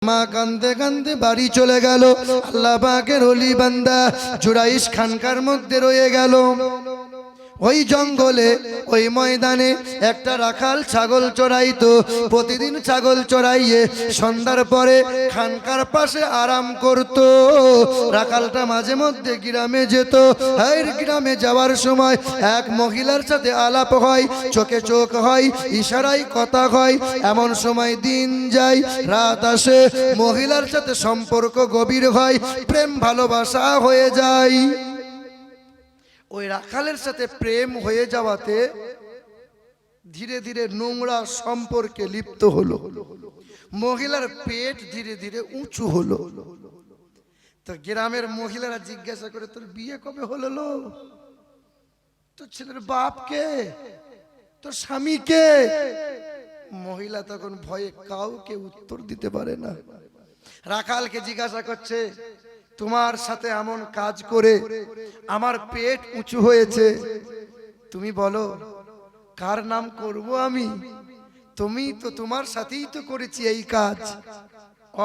মা কান্দে কান্দে বাড়ি চলে গেল। আল্লাহ পাকের ওলি বান্দা জুরাইশ খানকার মধ্যে রয়ে গেল। ওই জঙ্গলে ওই ময়দানে একটা রাখাল ছাগল চড়াইতো। প্রতিদিন ছাগল চড়াইয়ে সন্ধ্যার পরে খানকার পাশে আরাম করত। রাখালটা মাঝে মধ্যে গ্রামে যেত। আর গ্রামে যাওয়ার সময় এক মহিলার সাথে আলাপ হয়, চোখে চোখ হয়, ইশারায় কথা হয়। এমন সময় দিন যায়, রাত আসে, মহিলার সাথে সম্পর্ক গভীর হয়, প্রেম ভালোবাসা হয়ে যায়। ওই রাখালের সাথে প্রেম হয়ে যাওয়াতে ধীরে ধীরে নোংরা সম্পর্কে লিপ্ত হলো। মহিলার পেট ধীরে ধীরে উঁচু হলো। তো গ্রামের মহিলারা জিজ্ঞাসা করে, তোর বিয়ে কবে হলো? তোর ছেলের বাপ কে? তোর স্বামী কে? মহিলা তখন ভয়ে কাউকে উত্তর দিতে পারে না। রাখালকে জিজ্ঞাসা করছে, তোমার সাথে এমন কাজ করে আমার পেট উঁচু হয়েছে, তুমি বলো কার নাম করব আমি? তুমি তো তোমার সাথেই তো করেছি এই কাজ,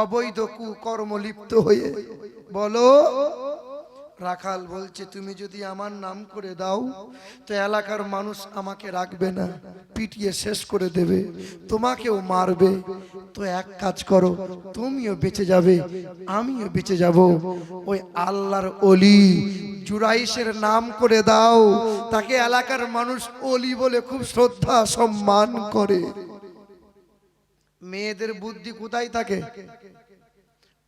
অবৈধ কুকর্ম লিপ্ত হয়ে, বলো। রাখাল বলছে, তুমি যদি আমার নাম করে দাও তো এলাকার মানুষ আমাকে রাখবে না, পিটিয়ে শেষ করে দেবে, তোমাকেও মারবে। তো এক কাজ করো, তুমিও বেঁচে যাবে, আমিও বেঁচে যাব। ওই আল্লাহর ওলি জুরাইশের নাম করে দাও, তাকে এলাকার মানুষ ওলি বলে খুব শ্রদ্ধা সম্মান করে। মেয়েদের বুদ্ধি কোথায় থাকে?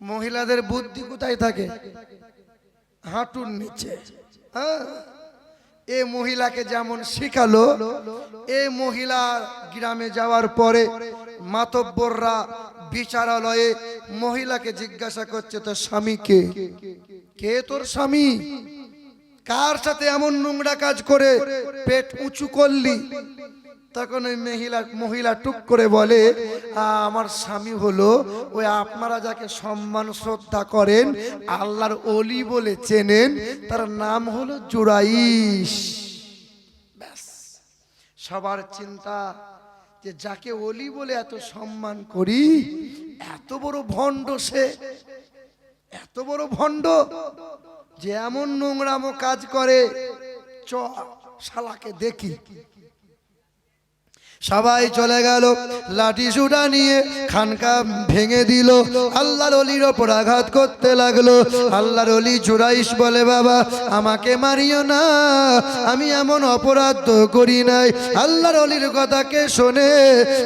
মহিলাদের বুদ্ধি কোথায় থাকে? হাঁটুর নিচে। এ মহিলাকে যেমন শিখালো, এ মহিলা গ্রামে যাওয়ার পরে মাতব্বররা বিচারালয়ে মহিলাকে জিজ্ঞাসা করছে, তোর স্বামী কে? কে তোর স্বামী? কার সাথে এমন নোংরা কাজ করে পেট উঁচু করলি? তখন ওই মহিলা টুক করে বলে, আমার স্বামী হলো ওই আপনারা যাকে সম্মান শ্রদ্ধা করেন, আল্লাহর ওলি বলে চেনেন, তার নাম হলো জুরাইশ। ব্যাস, সবার চিন্তা যে যাকে ওলি বলে এত সম্মান করি, এত বড় ভণ্ড সে, এত বড় ভণ্ড যে এমন নোংরামো কাজ করে, চ শালাকে দেখি। সবাই চলে গেল, লাঠি সুটা নিয়ে খানকা ভেঙে দিল, আল্লাহর ওলির ওপর আঘাত করতে লাগলো। আল্লাহর ওলি জুরাইশ বলে, বাবা আমাকে মারিও না, আমি এমন অপরাধ তো করি নাই। আল্লাহর ওলির কথাকে শোনে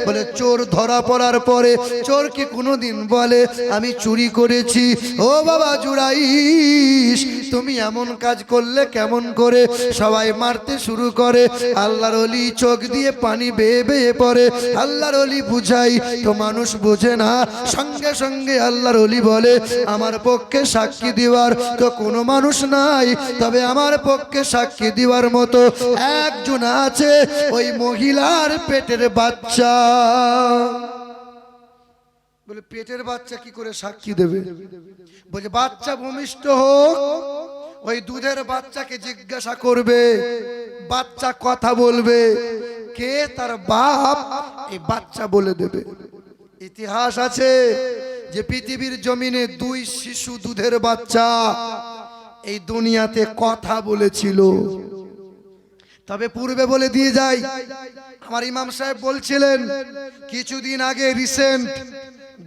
বলে, চোর ধরা পড়ার পরে চোর কি কোনোদিন বলে আমি চুরি করেছি? ও বাবা জুরাইশ, তুমি এমন কাজ করলে কেমন করে? সবাই মারতে শুরু করে। আল্লাহর ওলি চোখ দিয়ে পানি বেয়ে বেয়ে পড়ে। আল্লাহর ওলি বুঝাই তো মানুষ বোঝে না। সঙ্গে সঙ্গে আল্লাহর ওলি বলে, আমার পক্ষে সাক্ষী দেওয়ার তো কোনো মানুষ নাই, তবে আমার পক্ষে সাক্ষী দেওয়ার মতো একজন আছে, ওই মহিলার পেটের বাচ্চা। বলে, পেটের বাচ্চা কি করে সাক্ষী দেবে? বলে, বাচ্চা ভূমিষ্ঠ হোক, ওই দুধের বাচ্চাকে জিজ্ঞাসা করবে, বাচ্চা কথা বলবে, কে তার বাপ এই বাচ্চা বলে দেবে। ইতিহাস আছে যে পৃথিবীর জমিনে 2 শিশু দুধের বাচ্চা এই দুনিয়াতে কথা বলেছিল। তবে পূর্বে বলে দিয়ে যাই, আমার ইমাম সাহেব বলছিলেন কিছুদিন আগে রিসেন্ট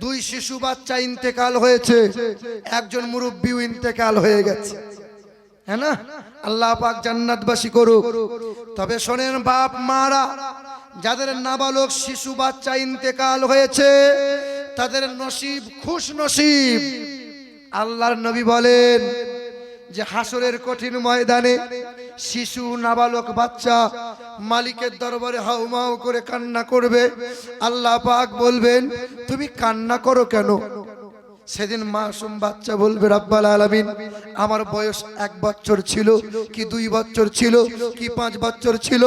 2 শিশু বাচ্চা ইন্তেকাল হয়েছে, একজন মুরব্বিও ইন্তেকাল হয়ে গেছে, হ্যাঁ না? আল্লাহ পাক জান্নাতবাসী করুক। তবে শোনেন বাপ মারা, যাদের নাবালক শিশু বাচ্চা ইন্তেকাল হয়েছে তাদের নসিব খুশ নসিব। আল্লাহর নবী বলেন যে হাসরের কঠিন ময়দানে শিশু নাবালক বাচ্চা মালিকের দরবারে হাউমাউ করে কান্না করবে। আল্লাহ পাক বলবেন, তুমি কান্না করো কেন? সেদিন মাসুম বাচ্চা বলবে, রব্বুল আলামিন, আমার বয়স 1 বছর ছিল কি 2 বছর ছিল কি 5 বছর ছিল,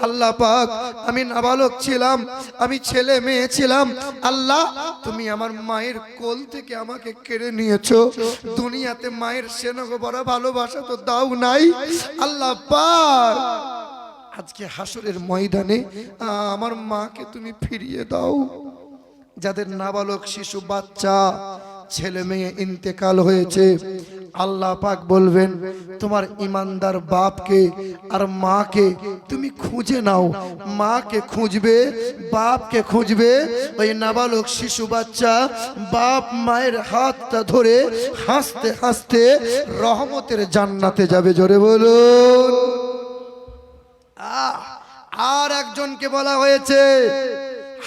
আল্লাহ পাক আমি নাবালক ছিলাম, আমি ছেলে মেয়ে ছিলাম, আল্লাহ তুমি আমার মায়ের কোল থেকে আমাকে কেড়ে নিয়েছো, দুনিয়াতে মায়ের স্নেহ বড় ভালোবাসা তো দাও নাই, আল্লাহ পাক আজকে হাসরের ময়দানে আমার মাকে তুমি ফিরিয়ে দাও। যাদের নাবালক শিশু বাচ্চা ছেলে মেয়ে ইন্তেকাল হয়েছে, আল্লাহ পাক বলবেন তোমার ইমানদার বাপকে আর মাকে তুমি খুঁজে নাও। মাকে খুঁজবে, বাপকে খুঁজবে। ওই নাবালক শিশু বাচ্চা বাপ মায়ের হাতটা ধরে হাসতে হাসতে রহমতের জান্নাতে যাবে। জোরে বলুন। আর একজনকে বলা হয়েছে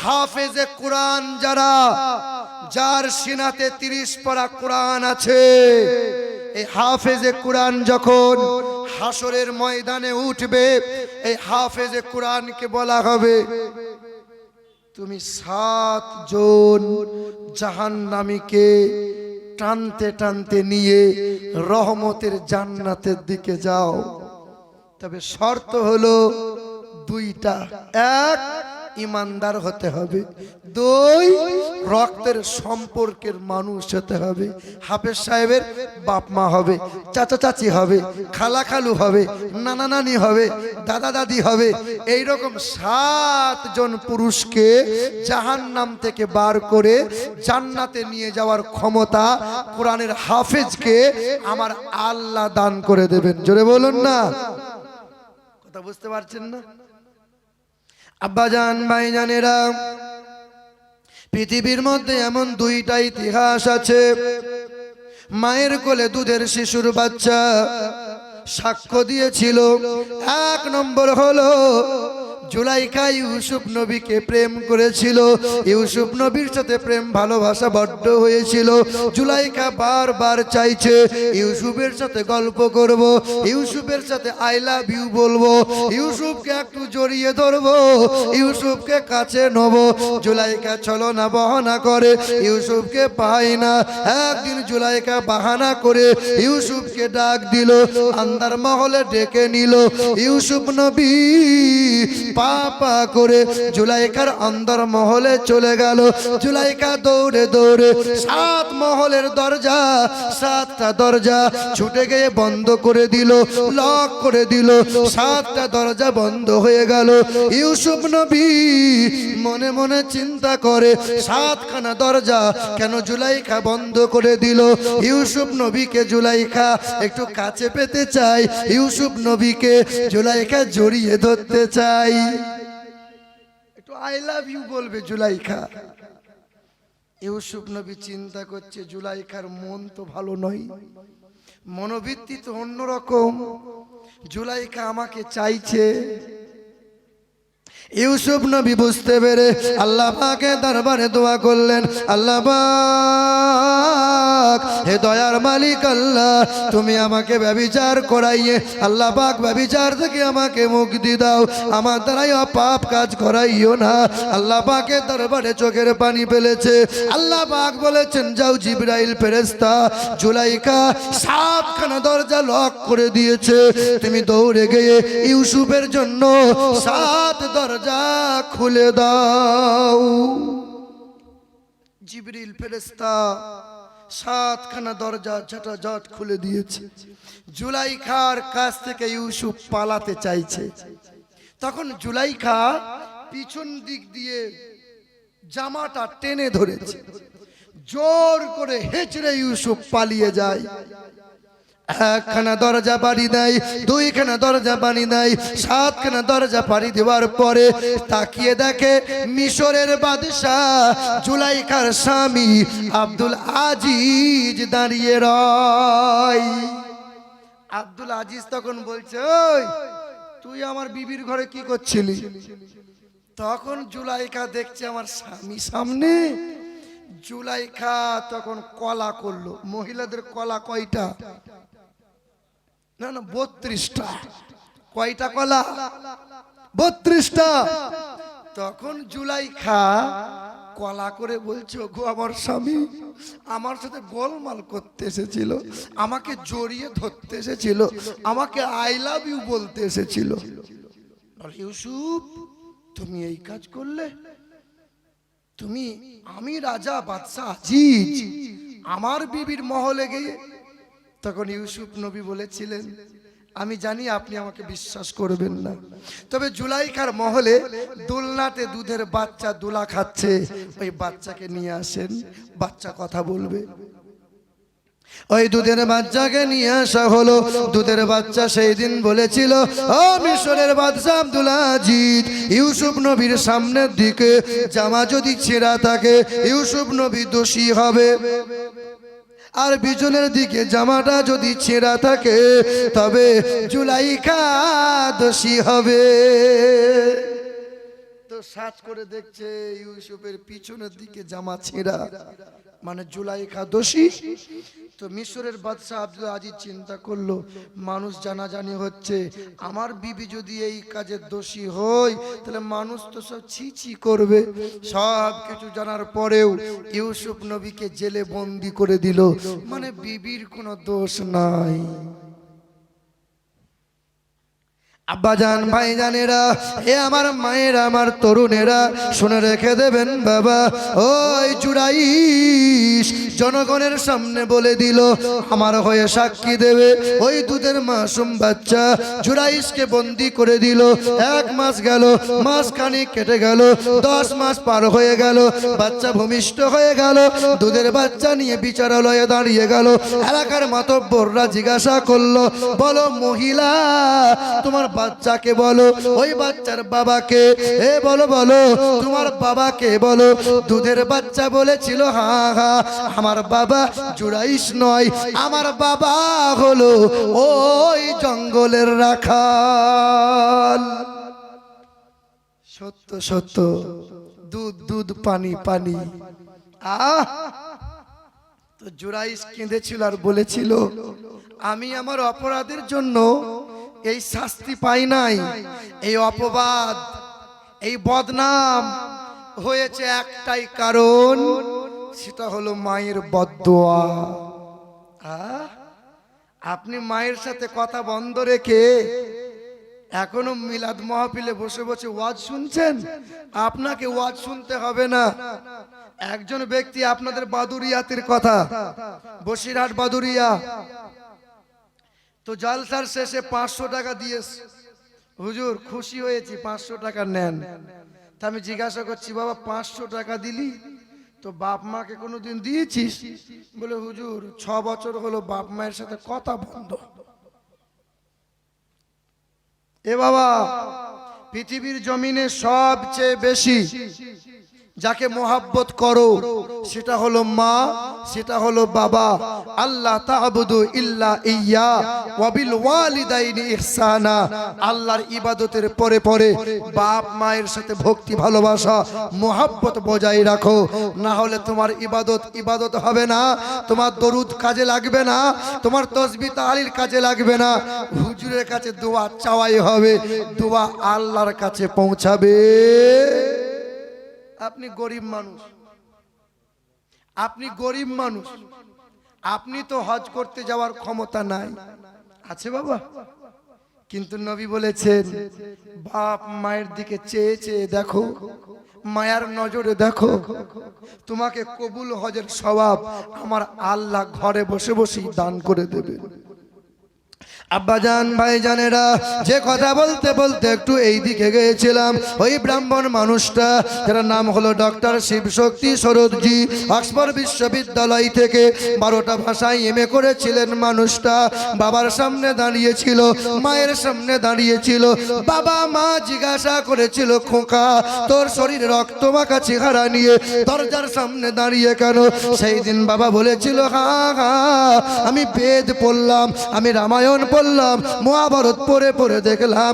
হাফেজে কোরআন, যার সিনাতে 30 পারা কোরআন আছে। এই হাফেজে কোরআন যখন হাসরের ময়দানে উঠবে, এই হাফেজে কোরআনকে বলা হবে তুমি 7 জন জাহান্নামীকে টানতে টানতে নিয়ে রহমতের জান্নাতের দিকে যাও। তবে শর্ত হলো 2টা। 1, ইমানদার হতে হবে। 2, রক্তের সম্পর্কের মানুষ হতে হবে। হাফেজ সাহেবের বাপ মা হবে, চাচা চাচি হবে, খালা খালু হবে, নানা নানি হবে, দাদা দাদি হবে। এইরকম 7 জন পুরুষকে জাহান্নাম থেকে বার করে জান্নাতে নিয়ে যাওয়ার ক্ষমতা কোরআনের হাফেজকে আমার আল্লাহ দান করে দেবেন। জোরে বলুন না। কথা বুঝতে পারছেন না? আব্বাজান ভাইজানেরা, পৃথিবীর মধ্যে এমন 2টা ইতিহাস আছে। মায়ের কোলে দুধের শিশুর বাচ্চা সাক্ষ্য দিয়েছিল। 1 নম্বর হলো জুলাইখা ইউসুফ নবীকে প্রেম করেছিল। ইউসুফ নবীর সাথে প্রেম ভালোবাসা বড্ড হয়েছিল। জুলাইখা বারবার চাইছে ইউসুফের সাথে গল্প করব, ইউসুফের সাথে আই লাভ ইউ বলবো, ইউসুফকে একটু জড়িয়ে ধরবো, ইউসুফকে কাছে নেব। জুলাইখা ছলনা বহানা করে, ইউসুফকে পায় না। একদিন জুলাইখা বাহানা করে ইউসুফকে ডাক দিল, আন্দার মহলে ডেকে নিল। ইউসুফ নবী পাপা করে জুলাইখার অন্দর মহলে চলে গেল। জুলাইখা দৌড়ে দৌড়ে 7 মহলের দরজা, 7টা দরজা ছুটে গিয়ে বন্ধ করে দিল, লক করে দিল। 7টা দরজা বন্ধ হয়ে গেল। ইউসুফ নবী মনে মনে চিন্তা করে 7খানা দরজা কেন জুলাইখা বন্ধ করে দিল। ইউসুফ নবীকে জুলাইখা একটু কাছে পেতে চাই, ইউসুফ নবীকে জুলাইখা জড়িয়ে ধরতে চাই, একটু আই লাভ ইউ বলবে জুলাইখা। ইউসুফ নবী চিন্তা করছে জুলাইখার মন তো ভালো নয়, মনোবৃত্তি তো অন্যরকম। জুলাইখা আমাকে চাইছে। ইউসুফ নবী বুঝতে পেরে আল্লাহ পাকের দরবারে দোয়া করলেন, আল্লাহ পাক হে দয়ার মালিক আল্লাহ, তুমি আমাকে ব্যভিচার করাইয়ে আল্লাহ পাক ব্যভিচার থেকে আমাকে মুক্তি দাও, আমার দ্বারাই পাপ কাজ করাইও না। আল্লাহ পাকের দরবারে চোখের পানি ফেলেছে। আল্লাহ পাক বলেছেন যাও জিবরাইল ফেরেশতা জুলাইখা 7খানা দরজা লক করে দিয়েছে, তুমি দৌড়ে গিয়ে ইউসুফের জন্য 7 দরজা খুলে দাও। জিবরিল ফেরেশতা 7খানা দরজা ঝটাঝট খুলে দিয়েছে। জুলাইখার কাছ থেকে ইউসুফ পালাতে চাইছে। তখন জুলাইখা পিছন দিক দিয়ে জামাটা টেনে ধরেছে, জোর করে হেঁচড়ে ইউসুফ পালিয়ে যায়। 1খানা দরজা পাড়ি দেয়, 2খানা দরজা পাড়ি দেয়, 7খানা দরজা পাড়ি দেওয়ার পরে তাকিয়ে দেখে মিশরের বাদশাহ জুলাইখার স্বামী আব্দুল আজিজ দাঁড়িয়ে রয়। আব্দুল আজিজ তখন বলছে, ওই তুই আমার বিবির ঘরে কি করছিলি? তখন জুলাইখা দেখছে আমার স্বামী সামনে। জুলাইখা তখন কলা করলো। মহিলাদের কলা কয়টা? না না 32টা। কয়টা কলা? 32টা। তখন জুলাইখা কলা করে বলছে, গো আমার স্বামী আমার সাথে গোলমাল করতে এসেছিল, আমাকে জড়িয়ে ধরতে এসেছিল, আমাকে আই লাভ ইউ বলতে এসেছিল। ইউসুফ তুমি এই কাজ করলে? তুমি, আমি রাজা বাদশাহ আজিজ, আমার বিবির মহলে গিয়ে। তখন ইউসুফ নবী বলেছিলেন, আমি জানি আপনি আমাকে বিশ্বাস করবেন না, তবে জুলাইখার মহলে দোলনাতে দুধের বাচ্চা দোলা খাচ্ছে, ওই বাচ্চাকে নিয়ে আসেন, বাচ্চা কথা বলবে। ওই দুধের বাচ্চাকে নিয়ে আসা হলো। দুধের বাচ্চা সেই দিন বলেছিল, ও মিশরের বাদশা আব্দুল আজিজ, ইউসুফ নবীর সামনের দিকে জামা যদি ছেঁড়া থাকে ইউসুফ নবী দোষী হবে, আর পিছনের দিকে জামাটা যদি ছেঁড়া থাকে তবে জুলাইখা দোষী হবে। তো সার্চ করে দেখছে ইউসুফের পিছনের দিকে জামা ছেঁড়া, মানে জুলাইখা দোষী। তো মিশরের বাদশা আব্দুল আজিজ চিন্তা করলো, মানুষ জানাজানি হচ্ছে, আমার বিবি যদি এই কাজের দোষী হয় তাহলে মানুষ তো সব ছি ছি করবে। সব কিছু জানার পরেও ইউসুফ নবীকে জেলে বন্দি করে দিল, মানে বিবির কোনো দোষ নাই। আব্বাজান ভাইজানেরা, এ আমার মায়েরা, আমার তরুণেরা, শুনে রেখে দেবেন বাবা, ওই জুরাইশ জনগণের সামনে বলে দিল আমার হয়ে সাক্ষী দেবে। ওই দুধের মাসুম বাচ্চা জুরাইশকে বন্দি করে দিল। 1 মাস গেল, মাসখানিক কেটে গেল, 10 মাস পার হয়ে গেল, বাচ্চা ভূমিষ্ঠ হয়ে গেল। দুধের বাচ্চা নিয়ে বিচারালয়ে দাঁড়িয়ে গেল। এলাকার মাতব্বররা জিজ্ঞাসা করলো, বলো মহিলা, তোমার বাচ্চাকে বলো, ওই বাচ্চার বাবাকে, এ বলো বলো তোমার বাবাকে বলো। দুধের বাচ্চা বলেছিল, হ্যাঁ হ্যাঁ, আমার বাবা জুরাইশ নয়, আমার বাবা হলো ওই জঙ্গলের রাখাল। সত্য সত্য, দুধ দুধ পানি পানি। তো জুরাইশ কেঁদেছিল আর বলেছিল, আমি আমার অপরাধের জন্য এই শাস্তি পাই নাই, এই অপবাদ, এই বদনাম হয়েছে একটাই কারণ, সেটা হলো মায়ের বদদোয়া। আপনি মায়ের সাথে কথা বন্ধ রেখে এখনো মিলাদ মাহফিলে বসে বসে ওয়াজ শুনছেন। আপনাকে ওয়াজ শুনতে হবে না। একজন ব্যক্তি আপনাদের বাদুরিয়াতের কথা, বসিরহাট বাদুরিয়া, তো জলসার শেষে 500 টাকা দিয়েছে। হুজুর খুশি হয়েছি, 500 টাকা নেন। তা আমি জিজ্ঞাসা করছি, বাবা 500 টাকা দিলি তো বাপ মাকে কোনোদিন দিয়েছিস? বলে হুজুর 6 বছর হলো বাপ মায়ের সাথে কথা বন্ধ। এ বাবা, পৃথিবীর জমিনে সবচেয়ে বেশি যাকে মোহাব্বত করো সেটা হলো মা, সেটা হলো বাবা। আল্লাহ তা'বুদু ইল্লা ইয়্যা ওয়া বিল ওয়ালিদাইনি ইহসানা। আল্লাহর ইবাদতের পরে পরে বাপ মায়ের সাথে ভক্তি ভালোবাসা মোহাব্বত বজায় রাখো, না হলে তোমার ইবাদত হবে না, তোমার দরুদ কাজে লাগবে না, তোমার তাসবিহ তাহলিল কাজে লাগবে না। হুজুরের কাছে দোয়া চাওয়াই হবে, দোয়া আল্লাহর কাছে পৌঁছাবে। আপনি গরিব মানুষ, আপনি গরিব মানুষ, আপনি তো হজ করতে যাওয়ার ক্ষমতা নাই, আছে বাবা? কিন্তু নবী বলেছেন, বাপ মায়ের দিকে চেয়ে চেয়ে দেখো, মায়ার নজরে দেখো, তোমাকে কবুল হজের সওয়াব আমার আল্লাহ ঘরে বসে বসেই দান করে দেবে। আব্বাজান ভাইজানেরা, যে কথা বলতে বলতে একটু এই দিকে গিয়েছিলাম, ওই ব্রাহ্মণ মানুষটা, যার নাম হলো ডক্টর শিবশক্তি সরোদজি, অক্সফোর্ড বিশ্ববিদ্যালয় থেকে 12টা ভাষায় এমএ করেছিলেন। মানুষটা বাবার সামনে দাঁড়িয়েছিল, মায়ের সামনে দাঁড়িয়েছিল। বাবা মা জিজ্ঞাসা করেছিল, খোকা তোর শরীরে রক্তমাখা চেহারা নিয়ে দরজার সামনে দাঁড়িয়ে কেন? সেই দিন বাবা বলেছিল, হ্যাঁ হ্যাঁ, আমি বেদ পড়লাম, আমি রামায়ণ পড়লাম, মহাভারত পড়ে পড়ে দেখলাম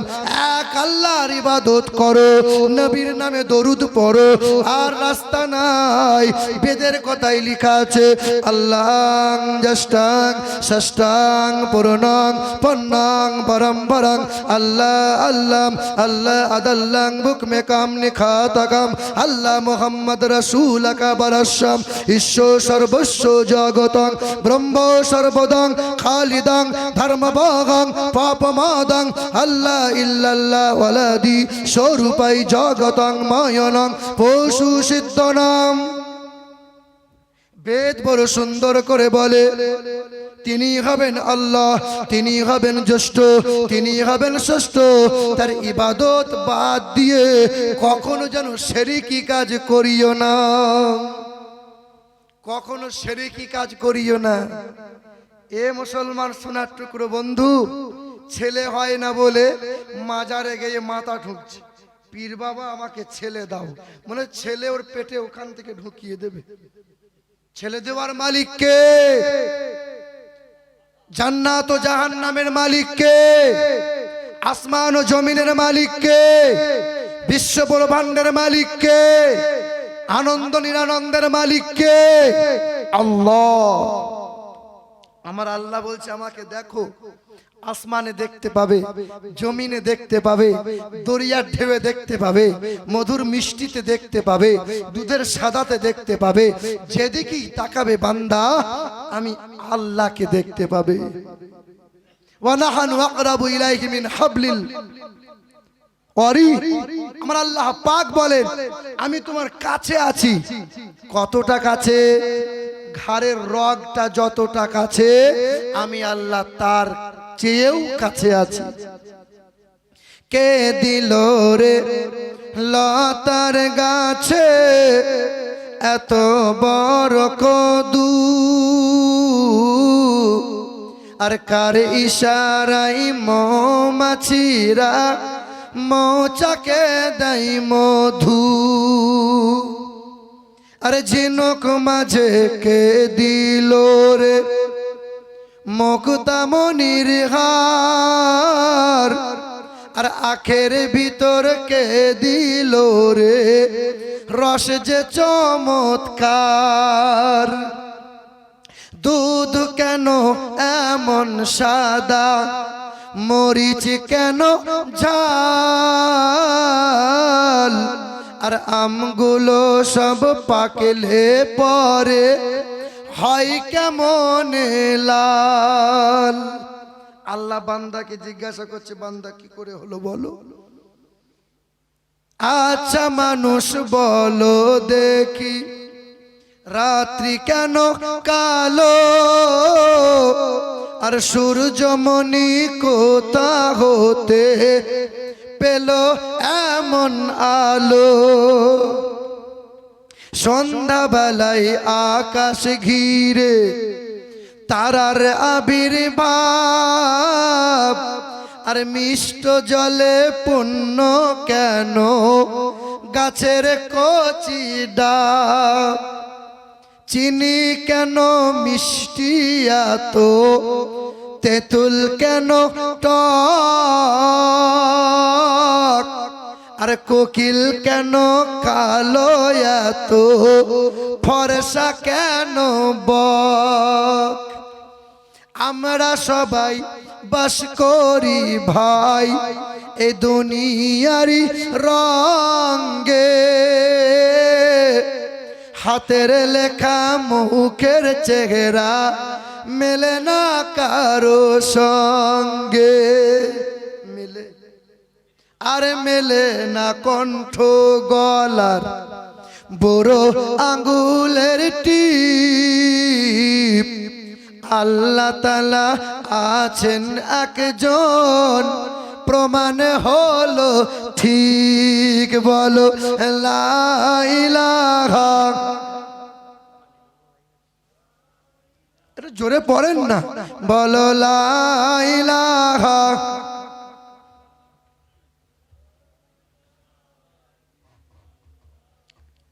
এক আল্লাহর ইবাদত করো, নবীর নামে দরুদ পড়ো, আর রাস্তা নাই। বেদের কথাই লেখা আছে, আল্লাহ জষ্টাং ষষ্ঠাং পূর্ণং পন্নাং পরম্পরাং, আল্লাহ আল্লাহ আল্লাহ আদাল্লাং বুক মে কাম নিখাতাকাম, আল্লাহ মুহাম্মদ রাসূলাকা বরসম, ঈশ্বর সর্বস্ব জগতং ব্রহ্ম সর্বদং খালিদং ধর্মভাগং পাপমাদং, আল্লাহ ইল্লাল্লাহ ওয়ালাদি স্বরূপাই জগতং মায়নং পশু সিদ্ধনাম। বেদ বড় সুন্দর করে বলে, তিনি হবেন আল্লাহ, তিনি হবেন জ্যেষ্ঠ, তিনি হবেন ষষ্ঠ। তার ইবাদত বাদ দিয়ে কখনো যেন শিরকি কাজ করিও না, কখনো শিরকি কাজ করিও না। এ মুসলমান সোনার টুকরো বন্ধু, ছেলে হয় না বলে মাজারে গিয়ে মাথা ঠুকছে, পীর বাবা আমাকে ছেলে দাও, মানে ছেলে ওর পেটে ওখান থেকে ঢুকিয়ে দেবে। ছেলে দেওয়ার মালিক কে? জান্নাত ও জাহান্নামের মালিক কে? আসমান ও জমিনের মালিক কে? বিশ্ব ব্রহ্মাণ্ডের মালিক কে? আনন্দ নিরানন্দের মালিক কে? আল্লাহ। আমার আল্লাহ বলছে আমাকে দেখো, আসমানে দেখতে পাবে, জমিনে দেখতে পাবে, দরিয়ার ঢেউয়ে দেখতে পাবে, মধুর মিষ্টিতে দেখতে পাবে, দুধের সাদাতে দেখতে পাবে। যেদিকেই তাকাবে বান্দা আমি আল্লাহকে দেখতে পাবে। ওয়া নাহানু আকরাবু ইলাইহি মিন হাবলিল ওয়ারিদ। আমার আল্লাহ পাক বলেন আমি তোমার কাছে আছি। কতটা কাছে? ঘাড়ের রগটা যতটা কাছে, আমি আল্লাহ তার চেয়েও কাছে আছি। কে দিল রে লতার গাছে এত বড় কদু, আর কার ইশারায় মৌমাছিরা মৌচাকে দেয় মধু। আরে ঝিনুক মাঝে কে দিল রে মুক্তামণির হার, আর আখের ভিতর কে দিল রে রস যে চমৎকার। দুধ কেন এমন সাদা, মরিচ কেন ঝাল, আর আমগুলো সব পাকলে পরে হয় কেমন লাল। আল্লাহ বান্দাকে জিজ্ঞাসা করছে, বান্দা কি করে হলো বলো? আচ্ছা মানুষ বলো দেখি, রাত্রি কেন কালো, আর সূর্যমণি কোথা হতে পেল এমন আলো? সন্ধ্যাবেলায় আকাশ ঘিরে তারার আবির্ভাব, আর মিষ্ট জলে পূর্ণ কেন গাছের কচি ডাব? চিনি কেন মিষ্টি এত, তেঁতুল কেন টক, আর কোকিল কেন কালো এত, ফর্সা কেন বক? আমরা সবাই বাস করি ভাই এ দুনিয়ারি রঙ্গে, হাতের লেখা মুখের চেহারা মেলে না কারো সঙ্গে। মেলে আর মেলে না কণ্ঠ গলার বড় আঙ্গুলের টিপ। আল্লাহ তাআলা আছেন একজন, প্রমাণ হলো ঠিক। বলো লা ইলাহা। এটা জোরে পড়েন না, বলো লা ইলাহা।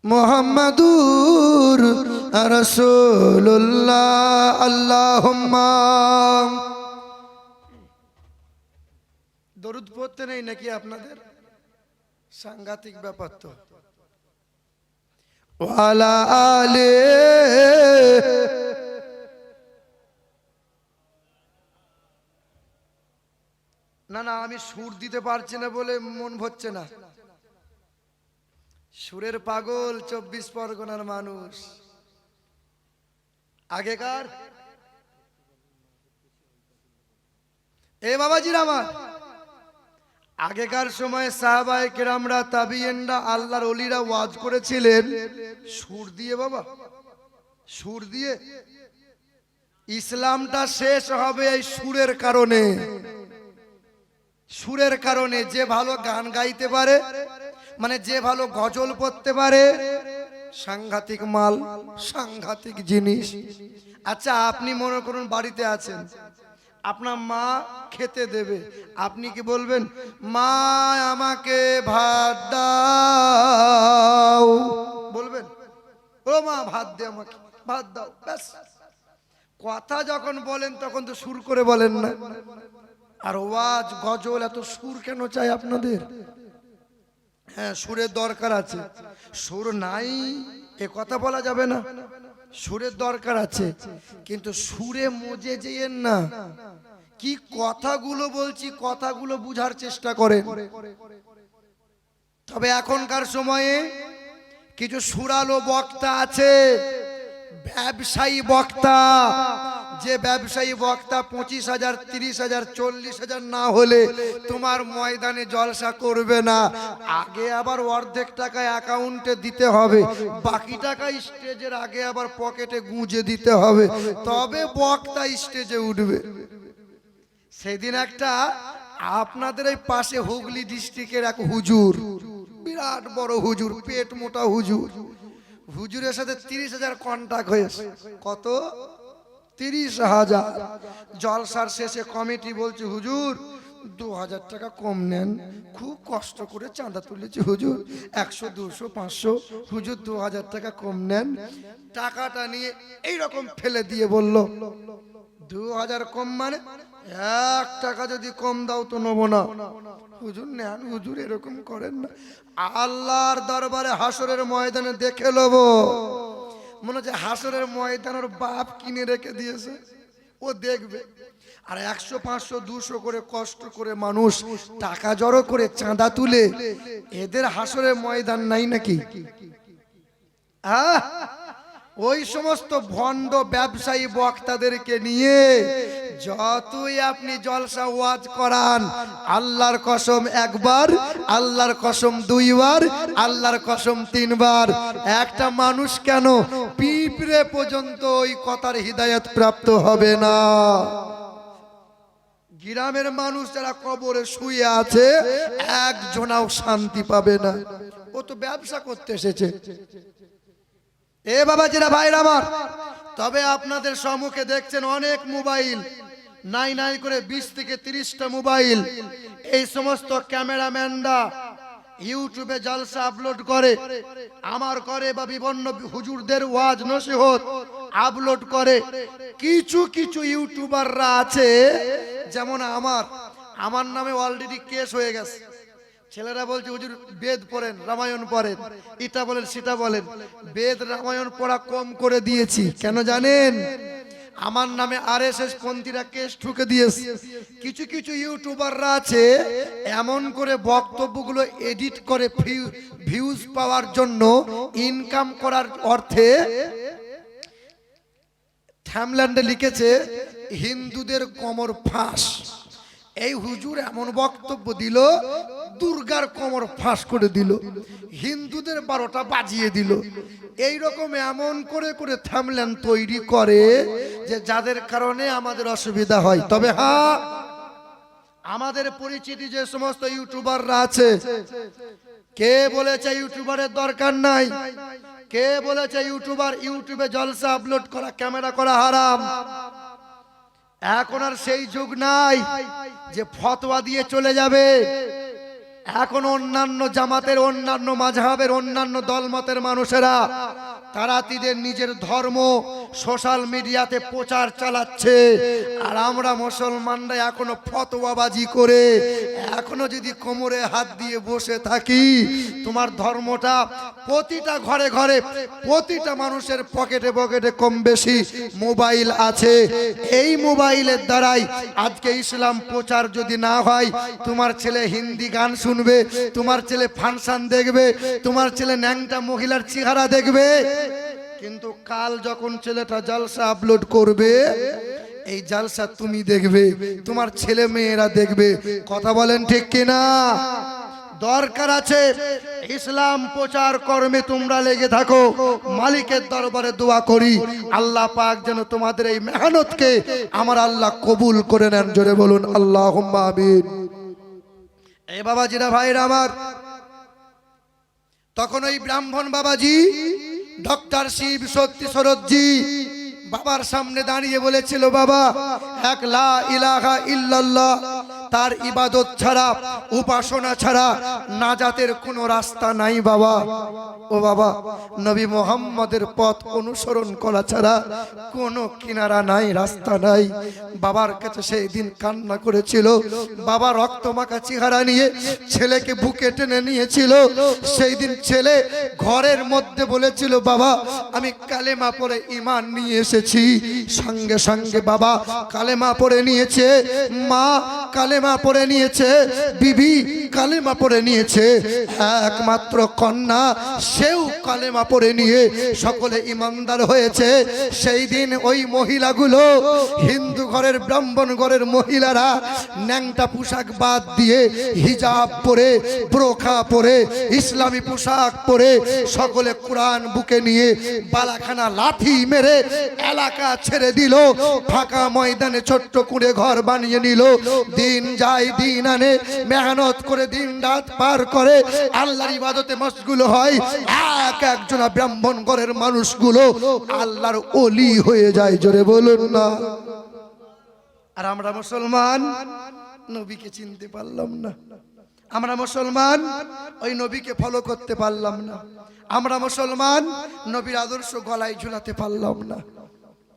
মুহাম্মাদুর রাসূলুল্লাহ। আল্লাহুম্মা। দরুদ পড়তে নেই নাকি আপনাদের? সাংঘাতিক ব্যাপার তো। ওয়ালা আলে। না না, আমি সুর দিতে পারছি না বলে মন ভরছে না। সুরের পাগল 24 পরগনার মানুষ। আগেকার এ বাবাজির আমার, আগেকার সময় সাহাবায়ে কেরামরা, তাবিঈনরা, আল্লাহর ওলিরা ওয়াজ করেছিলেন সুর দিয়ে। বাবা সুর দিয়ে ইসলামটা শেষ হবে এই সুরের কারণে। সুরের কারণে যে ভালো গান গাইতে পারে, মানে যে ভালো গজল পড়তে পারে, সাংঘাতিক মাল, সাংঘাতিক জিনিস। আচ্ছা আপনি মনে করুন বাড়িতে আছেন, আপনার মা খেতে দেবে, আপনি কি বলবেন মা আমাকে ভাত দাও? বলবেন ও মা ভাত দে আমাকে, ভাত দাও, ব্যাস। কথা যখন বলেন তখন তো সুর করে বলেন না। আর ওয়াজ গজল এত সুর কেন চাই আপনাদের? হ্যাঁ সুরের দরকার আছে, সুর নাই এ কথা বলা যাবে না, সুরের দরকার আছে, কিন্তু সুরে মজে যেয়েন না। কি কথাগুলো বলছি কথাগুলো বুঝার চেষ্টা করেন। তবে এখনকার সময়ে কিছু সুরালো বক্তা আছে, ব্যবসায়ী বক্তা, যে ব্যবসায়ী বক্তা 25,000, 30,000, 40,000 না হলে তোমার ময়দানে জলসা করবে না। আগে আবার অর্ধেক টাকা অ্যাকাউন্টে দিতে হবে, বাকি টাকা স্টেজের আগে আবার পকেটে গুঁজে দিতে হবে, তবে বক্তা স্টেজে উঠবে। সেদিন একটা আপনাদের এই পাশে হুগলি ডিস্ট্রিক্টের এক হুজুর, বিরাট বড় হুজুর, পেট মোটা হুজুর, হুজুরের সাথে 30,000 কন্টাক্ট হয়েছে। কত? 30,000। জলসার শেষে কমিটি বলছে হুজুর 2,000 টাকা কম নেন, খুব কষ্ট করে চাঁদা তুলেছি হুজুর, 100, 200, 500, হুজুর 2,000 টাকা কম নেন। টাকাটা নিয়ে এইরকম ফেলে দিয়ে বলল 2,000 কম মানে 1 টাকা যদি কম দাও তো নেবো না। হুজুর নেন, হুজুর এরকম করেন না, আল্লাহর দরবারে হাসরের ময়দানে দেখে লবো। মনে হচ্ছে হাসরের ময়দান ওর বাপ কিনে রেখে দিয়েছে, ও দেখবে। আর 100, 500, 200 করে কষ্ট করে মানুষ টাকা জড়ো করে চাঁদা তুলে, এদের হাসরের ময়দান নাই নাকি? ওই সমস্ত ভণ্ড ব্যবসায়ী বক্তাদেরকে নিয়ে যতই আপনি জলসা ওয়াজ করান, আল্লাহর কসম একবার, আল্লাহর কসম 2 বার, আল্লাহর কসম 3 বার, একটা মানুষ কেন পিঁপড়ে পর্যন্ত ওই কথার হিদায়াত প্রাপ্ত হবে না। গ্রামের মানুষ যারা কবরে শুয়ে আছে একজনাও শান্তি পাবে না। ও তো ব্যবসা করতে এসেছে। এ বাবাজিরা ভাইরা আমার, তবে আপনাদের সম্মুখে দেখছেন অনেক মোবাইল, নাই নাই করে 20 থেকে 30টা মোবাইল। এই সমস্ত ক্যামেরাম্যানরা ইউটিউবে জলসা আপলোড করে, আমার করে বা বিভিন্ন হুজুরদের ওয়াজ নসিহত আপলোড করে। কিছু কিছু ইউটিউবাররা আছে, যেমন আমার নামে অলরেডি কেস হয়ে গেছে। ছেলেরা বলছে হুজুর বেদ পড়েন, রামায়ণ পড়েন, এটা বলেন সেটা বলেন। বেদ রামায়ণ পড়া কম করে দিয়েছি, কেন জানেন? আমার নামে আরএসএস পন্থীরা কেস ঠুকে দিয়েছে। কিছু কিছু ইউটিউবাররা আছে এমন করে বক্তব্যগুলো এডিট করে ভিউজ পাওয়ার জন্য, ইনকাম করার অর্থে থাম্বনেইলে লিখেছে হিন্দুদের কোমর ফাঁস। এই হুজুর এমন বক্তব্য দিল, দুর্গার কোমর ফাঁস করে দিল, হিন্দুদের 12টা বাজিয়ে দিল। এইরকম এমন করে করে থাম্বনেইল তৈরি করে যে যাদের কারণে আমাদের অসুবিধা হয়। তবে হ্যাঁ, আমাদের পরিচিতি যে সমস্ত ইউটিউবাররা আছে, কে বলেছে ইউটিউবারের দরকার নাই? কে বলেছে ইউটিউবে জলসা আপলোড করা, ক্যামেরা করা হারাম? এখন আর সেই যুগ নাই যে ফতোয়া দিয়ে চলে যাবে। এখন অন্যান্য জামাতের, অন্যান্য মাযহাবের, অন্যান্য দলমতের মানুষেরা তারা তাদের নিজের ধর্ম সোশ্যাল মিডিয়াতে প্রচার চালাচ্ছে, আর আমরা মুসলমানরা এখনো ফতোয়াবাজি করে এখনো যদি কোমরে হাত দিয়ে বসে থাকি। তোমার ধর্মটা প্রতিটা ঘরে ঘরে, প্রতিটা মানুষের পকেটে পকেটে কম বেশি মোবাইল আছে। এই মোবাইলের দ্বারাই আজকে ইসলাম প্রচার যদি না হয়, তোমার ছেলে হিন্দি গান শুনবে, তোমার ছেলে ফাংশন দেখবে, তোমার ছেলে ন্যাংটা মহিলার চেহারা দেখবে। কিন্তু কাল যখন ছেলেটা জলসা আপলোড করবে, এই জলসা তুমি দেখবে, তোমার ছেলে মেয়েরা দেখবে। কথা বলেন ঠিক কিনা? দরকার আছে ইসলাম প্রচার কর্মে তোমরা লেগে থাকো। মালিকের দরবারে দোয়া করি আল্লাহ পাক যেন তোমাদের এই মেহনতকে আমার আল্লাহ কবুল করে নেন। জোরে বলুন আল্লাহুম্মা আমিন। এই বাবাজিরা ভাইরা আমার, তখন ওই ব্রাহ্মণ বাবাজি ডক্টর শিব শক্তি শরৎজি বাবার সামনে দাঁড়িয়ে বলেছিল, বাবা এক লা ইলাহা ইল্লাল্লাহ, তার ইবাদত ছাড়া উপাসনা ছাড়া নাজাতের কোনো রাস্তা নাই বাবা। ও বাবা, নবী মুহাম্মদের পথ অনুসরণ করা ছাড়া কোনো কিনারা নাই, রাস্তা নাই। বাবার কাছে সেই দিন কান্না করেছিল। বাবা রক্তমাখা চেহারা নিয়ে ছেলেকে বুকে টেনে নিয়েছিল। সেই দিন ছেলে ঘরের মধ্যে বলেছিল, বাবা আমি কালেমা পড়ে ঈমান নিয়ে এসেছি। সঙ্গে সঙ্গে বাবা কালেমা পড়ে নিয়েছে, মা কালেমা পড়ে নিয়েছে, বিবি কালেমা পড়ে নিয়েছে, একমাত্র কন্যা সেও কালেমা পড়ে নিয়ে সকলে ইমানদার হয়েছে। সেই দিন ওই মহিলাগুলো, হিন্দু ঘরের ব্রাহ্মণ ঘরের মহিলারা ন্যাংটা পোশাক বাদ দিয়ে হিজাব পরে, বোরখা পরে, ইসলামী পোশাক পরে সকলে কোরআন বুকে নিয়ে বালাখানা লাঠি মেরে এলাকা ছেড়ে দিল। ফাঁকা ময়দানে ছোট্ট করে ঘর বানিয়ে নিল। দিন যায় দিন আনে, মেহনত করে দিন রাত পার করে আল্লাহর ইবাদতে মশগুল হয়। এক একজনা ব্রাহ্মণ ঘরের মানুষগুলো আল্লাহর ওলি হয়ে যায়। জোরে বলুন না। আর আমরা মুসলমান নবীকে চিনতে পারলাম না, আমরা মুসলমান ওই নবীকে ফলো করতে পারলাম না, আমরা মুসলমান নবীর আদর্শ গলায় ঝুলাতে পারলাম না।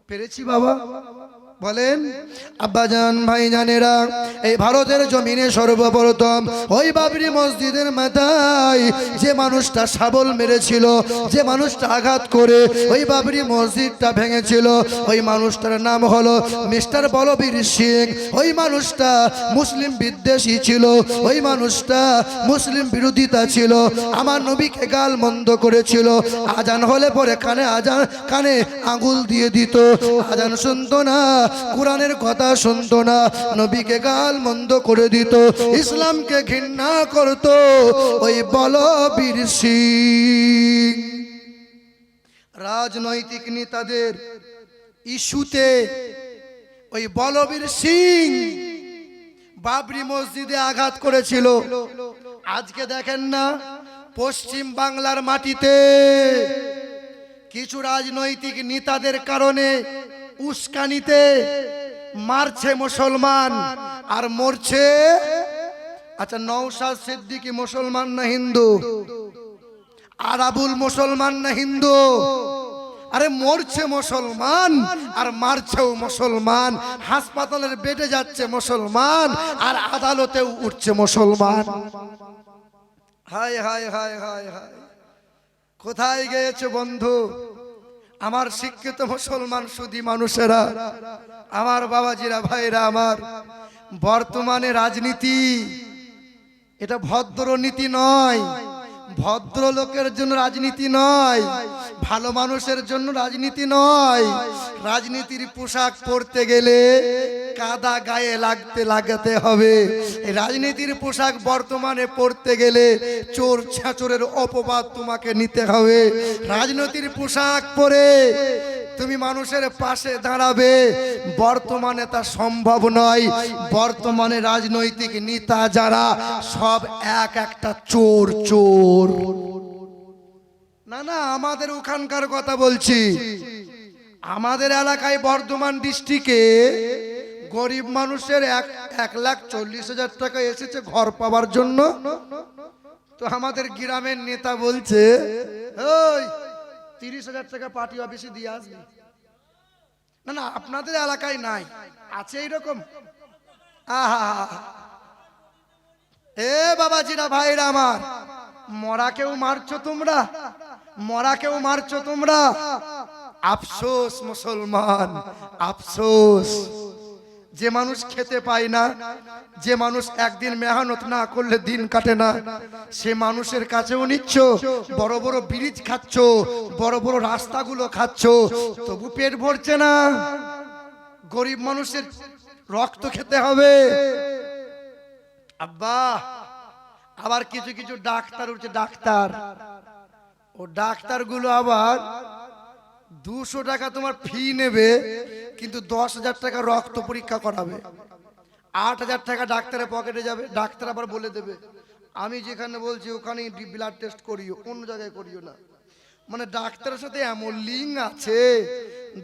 পেরেছি বাবা? বলেন আব্বাজান ভাইজানেরা, এই ভারতের জমিনে সর্বপ্রথম ওই বাবরি মসজিদের মাথায় যে মানুষটা শাবল মেরেছিল, যে মানুষটা আঘাত করে ওই বাবরি মসজিদটা ভেঙেছিল, ওই মানুষটার নাম হলো মিস্টার বলবীর সিং। ওই মানুষটা মুসলিম বিদ্বেষী ছিল, ওই মানুষটা মুসলিম বিরোধিতা ছিল, আমার নবীকে গাল মন্দ করেছিল। আজান হলে পরে কানে আঙুল দিয়ে দিত, আজান শুনতো না, কোরআনের কথা শুনতো না, নবীকে গাল মন্দ করে দিত, ইসলামকে ঘৃণা করত। ওই বলবীর সিং রাজনৈতিক নেতাদের ইস্যুতে ওই বলবীর সিং বাবরি মসজিদে আঘাত করেছিল। আজকে দেখেন না পশ্চিম বাংলার মাটিতে কিছু রাজনৈতিক নেতাদের কারণে উস্কানিতে মারছে মুসলমান আর মরছে। আচ্ছা, নওশাদ সিদ্দিকী মুসলমান না হিন্দু? আরাবুল মুসলমান না হিন্দু? আরে মরছে মুসলমান আর মারছেও মুসলমান, হাসপাতালের বেডে যাচ্ছে মুসলমান আর আদালতেও উঠছে মুসলমান। হায় হায় হায় হায় হায়, কোথায় গিয়েছে বন্ধু আমার শিক্ষিত মুসলমান সুধী মানুষেরা, আমার বাবাজিরা ভাইরা আমার? বর্তমানে রাজনীতি এটা ভদ্র নীতি নয়, ভদ্র লোকের জন্য রাজনীতি নয়, ভালো মানুষের জন্য রাজনীতি নয়। রাজনীতির পোশাক পরতে গেলে কাদা গায়ে লাগাতে হবে। রাজনীতির পোশাক বর্তমানে পরতে গেলে চোর ছাচরের অপবাদ তোমাকে নিতে হবে। রাজনীতির পোশাক পরে তুমি মানুষের পাশে দাঁড়াবে, বর্তমানে তা সম্ভব নয়। বর্তমানে রাজনৈতিক নেতা যারা সব এক একটা চোর চোর। না না, আমাদের ওখানকার কথা বলছি। আমাদের এলাকায় বর্ধমান ডিস্ট্রিক্টে গরিব মানুষের 1,40,000 টাকা এসেছে ঘর পাওয়ার জন্য। তো আমাদের গ্রামের নেতা বলছে, ওই 30,000 টাকা পার্টি অফিসে দিয়ে আসবি। না না, আপনাদের এলাকায় নাই, আছে এইরকম? আহা, এ বাবাজিরা ভাইরা আমার, মরাকেও মারছো তোমরা, মরাকেও মারছো তোমরা। আফসোস মুসলমান, আফসোস। যে মানুষ খেতে পায় না, যে মানুষ একদিন মেহনত না করলে দিন কাটে না, সে মানুষের কাছেও নিচ্ছ, বড় বড় ব্রিজ খাচ্ছ, বড় বড় রাস্তাগুলো খাচ্ছ, তবু পেট ভরছে না। গরিব মানুষের রক্ত খেতে হবে। আব্বা আবার কিছু কিছু ডাক্তার উঠছে, ডাক্তার, ও ডাক্তারগুলো আবার 200 টাকা তোমার ফি নেবে, কিন্তু 10,000 টাকা রক্ত পরীক্ষা করাবে। 8,000 টাকা ডাক্তারের পকেটে যাবে। ডাক্তার আবার বলে দেবে আমি যেখানে বলছি ওখানেই ব্লাড টেস্ট করিও, অন্য জায়গায় করিও না। মানে ডাক্তারের সাথে এমন লিঙ্ক আছে,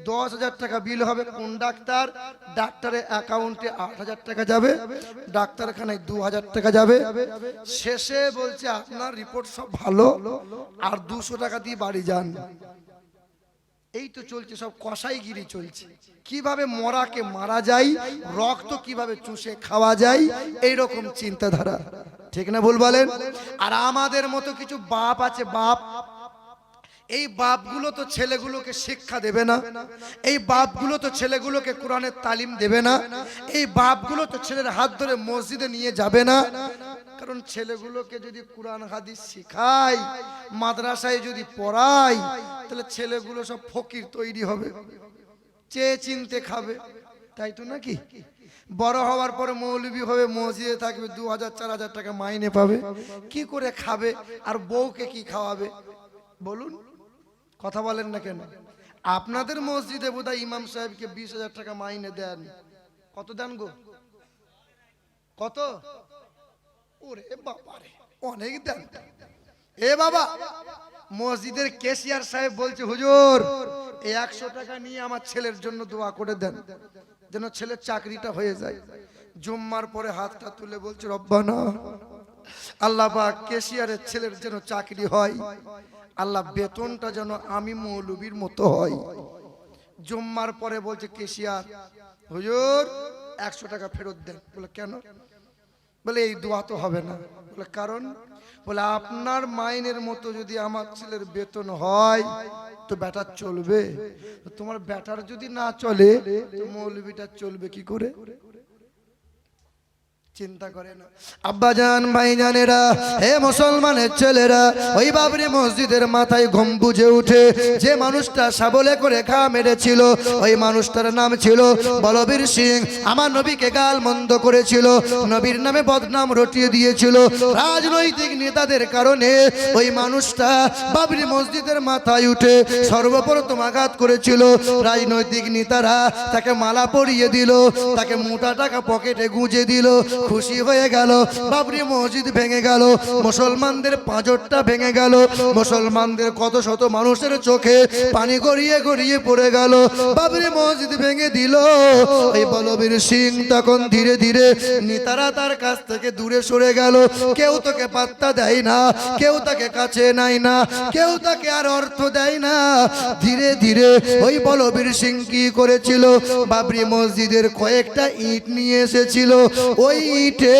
10,000 টাকা বিল হবে কোন ডাক্তার, ডাক্তারের অ্যাকাউন্টে 8,000 টাকা যাবে, ডাক্তারখানায় 2,000 টাকা যাবে। শেষে বলছে আপনার রিপোর্ট সব ভালো, আর 200 টাকা দিয়ে বাড়ি যান। এই তো চলছে, সব কসাইগিরি চলছে। কিভাবে মরাকে মারা যায়, রক্ত কিভাবে চুষে খাওয়া যায়, এইরকম চিন্তাধারা। ঠিক না ভুল বলেন? আর আমাদের মতো কিছু বাপ আছে, বাপ, এই বাপগুলো তো ছেলেগুলোকে শিক্ষা দেবে না, এই বাপগুলো তো ছেলেগুলোকে কোরআনের তালিম দেবে না, এই বাপগুলো তো ছেলের হাত ধরে মসজিদে নিয়ে যাবে না। কারণ ছেলেগুলোকে যদি কোরআন হাদিস শিখায়, মাদ্রাসায় যদি পড়ায়, তাহলে ছেলেগুলো সব ফকির তৈরি হবে, চেয়ে চিনতে খাবে, তাই তো নাকি? বড় হওয়ার পরে মৌলবি হবে, মসজিদে থাকবে, 2,000 4,000 টাকা মাইনে পাবে, কি করে খাবে? আর বউকে কি খাওয়াবে বলুন? কথা বলেন না কেন? আপনাদের মসজিদে বোধহয় ইমাম সাহেবকে 20,000 টাকা মাইনে দেন। কত দেন গো? কত? ওরে বাবারে, অনেক দেন। এ বাবা, মসজিদের ক্যাশিয়ার সাহেব বলছে হুজুর এই 100 টাকা নিয়ে আমার ছেলের জন্য দোয়া করে দেন, যেন ছেলের চাকরিটা হয়ে যায়। জুম্মার পরে হাতটা তুলে বলছে রব্বানা, আল্লাহ পাক ক্যাশিয়ারের ছেলের যেন চাকরি হয়, আল্লাহ বেতনটা যেন আমি মৌলবীর মতো হয়। জুম্মার পরে বলছে ক্যাশিয়ার হুজুর 100 টাকা ফেরত দেন। বলে কেন? বলে এই দোয়া তো হবে না। বলে কারণ? বলে আপনার মাইনের মতো যদি আমার ছেলের বেতন হয় তো ব্যাটার চলবে, তোমার ব্যাটার যদি না চলে তো মৌলবীটা চলবে কি করে? চিন্তা করে না। আব্বাজান ভাইজানেরা, হে মুসলমানের ছেলেরা, ওই বাবরি মসজিদের মাথায় গম্বুজে উঠে যে মানুষটা সাবলে করে ঘা মেরেছিল, ওই মানুষটার নাম ছিল বলবীর সিং। আমার নবীকে গাল মন্দ করেছিল, নবীর নামে বদনাম রটিয়ে দিয়েছিল। রাজনৈতিক নেতাদের কারণে ওই মানুষটা বাবরি মসজিদের মাথায় উঠে সর্বপ্রথম আঘাত করেছিল। রাজনৈতিক নেতারা তাকে মালা পরিয়ে দিল, তাকে মোটা টাকা পকেটে গুঁজে দিল, খুশি হয়ে গেল। বাবরি মসজিদ ভেঙে গেল, মুসলমানদের পাঁজরটা ভেঙে গেল, মুসলমানদের কত শত মানুষের চোখে পানি গড়িয়ে গড়িয়ে পড়ে গেল। বাবরি মসজিদ ভেঙে দিল। এই বলবীর সিং তখন ধীরে ধীরে নেতারা তার কাছ থেকে দূরে সরে গেল। কেউ তাকে পাত্তা দেয় না, কেউ তাকে কাছে নেয় না, কেউ তাকে আর অর্থ দেয় না। ধীরে ধীরে ওই বলবীর সিং কি করেছিল, বাবরি মসজিদের কয়েকটা ইট নিয়ে এসেছিল। ওই ইটে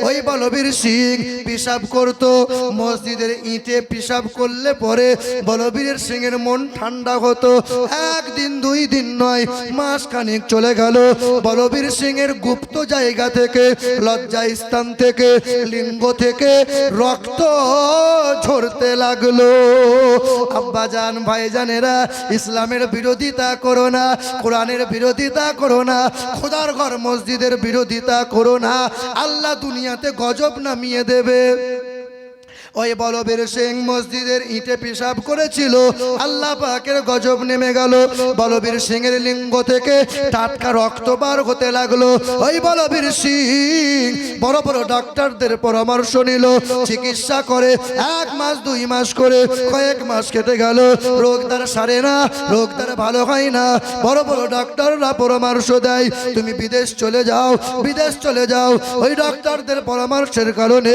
ওই বলবীর সিং পেশাব করত। মসজিদের ইটে পেশাব করলে পরে বলবীর সিং এর মন ঠান্ডা হতো। একদিন 2 দিন নয়, মাস খানিক চলে গেল। বলবীর সিং এর গুপ্ত জায়গা থেকে, লজ্জা স্থান থেকে, লিঙ্গ থেকে রক্ত ঝরতে লাগলো। আব্বাজান ভাইজানেরা, ইসলামের বিরোধিতা করো না, কোরআনের বিরোধিতা করো না, খোদার ঘর মসজিদের বিরোধিতা করো না, আল্লাহ দুনিয়াতে গজব নামিয়ে দেবে। ওই বলবীর সিং মসজিদের ইটে পেশাব করেছিল, আল্লাহ পাকের গজব নেমে গেল। বলবীর সিং এর লিঙ্গ থেকে টাটকা রক্ত বার হতে লাগলো। ওই বলবীর সিং বড় বড় ডাক্তারদের পরামর্শ নিল, চিকিৎসা করে 1 মাস 2 মাস করে কয়েক মাস কেটে গেল, রোগ তার সারে না, রোগ তার ভালো হয় না। বড় বড় ডাক্তাররা পরামর্শ দেয় তুমি বিদেশ চলে যাও, বিদেশ চলে যাও। ওই ডাক্তারদের পরামর্শের কারণে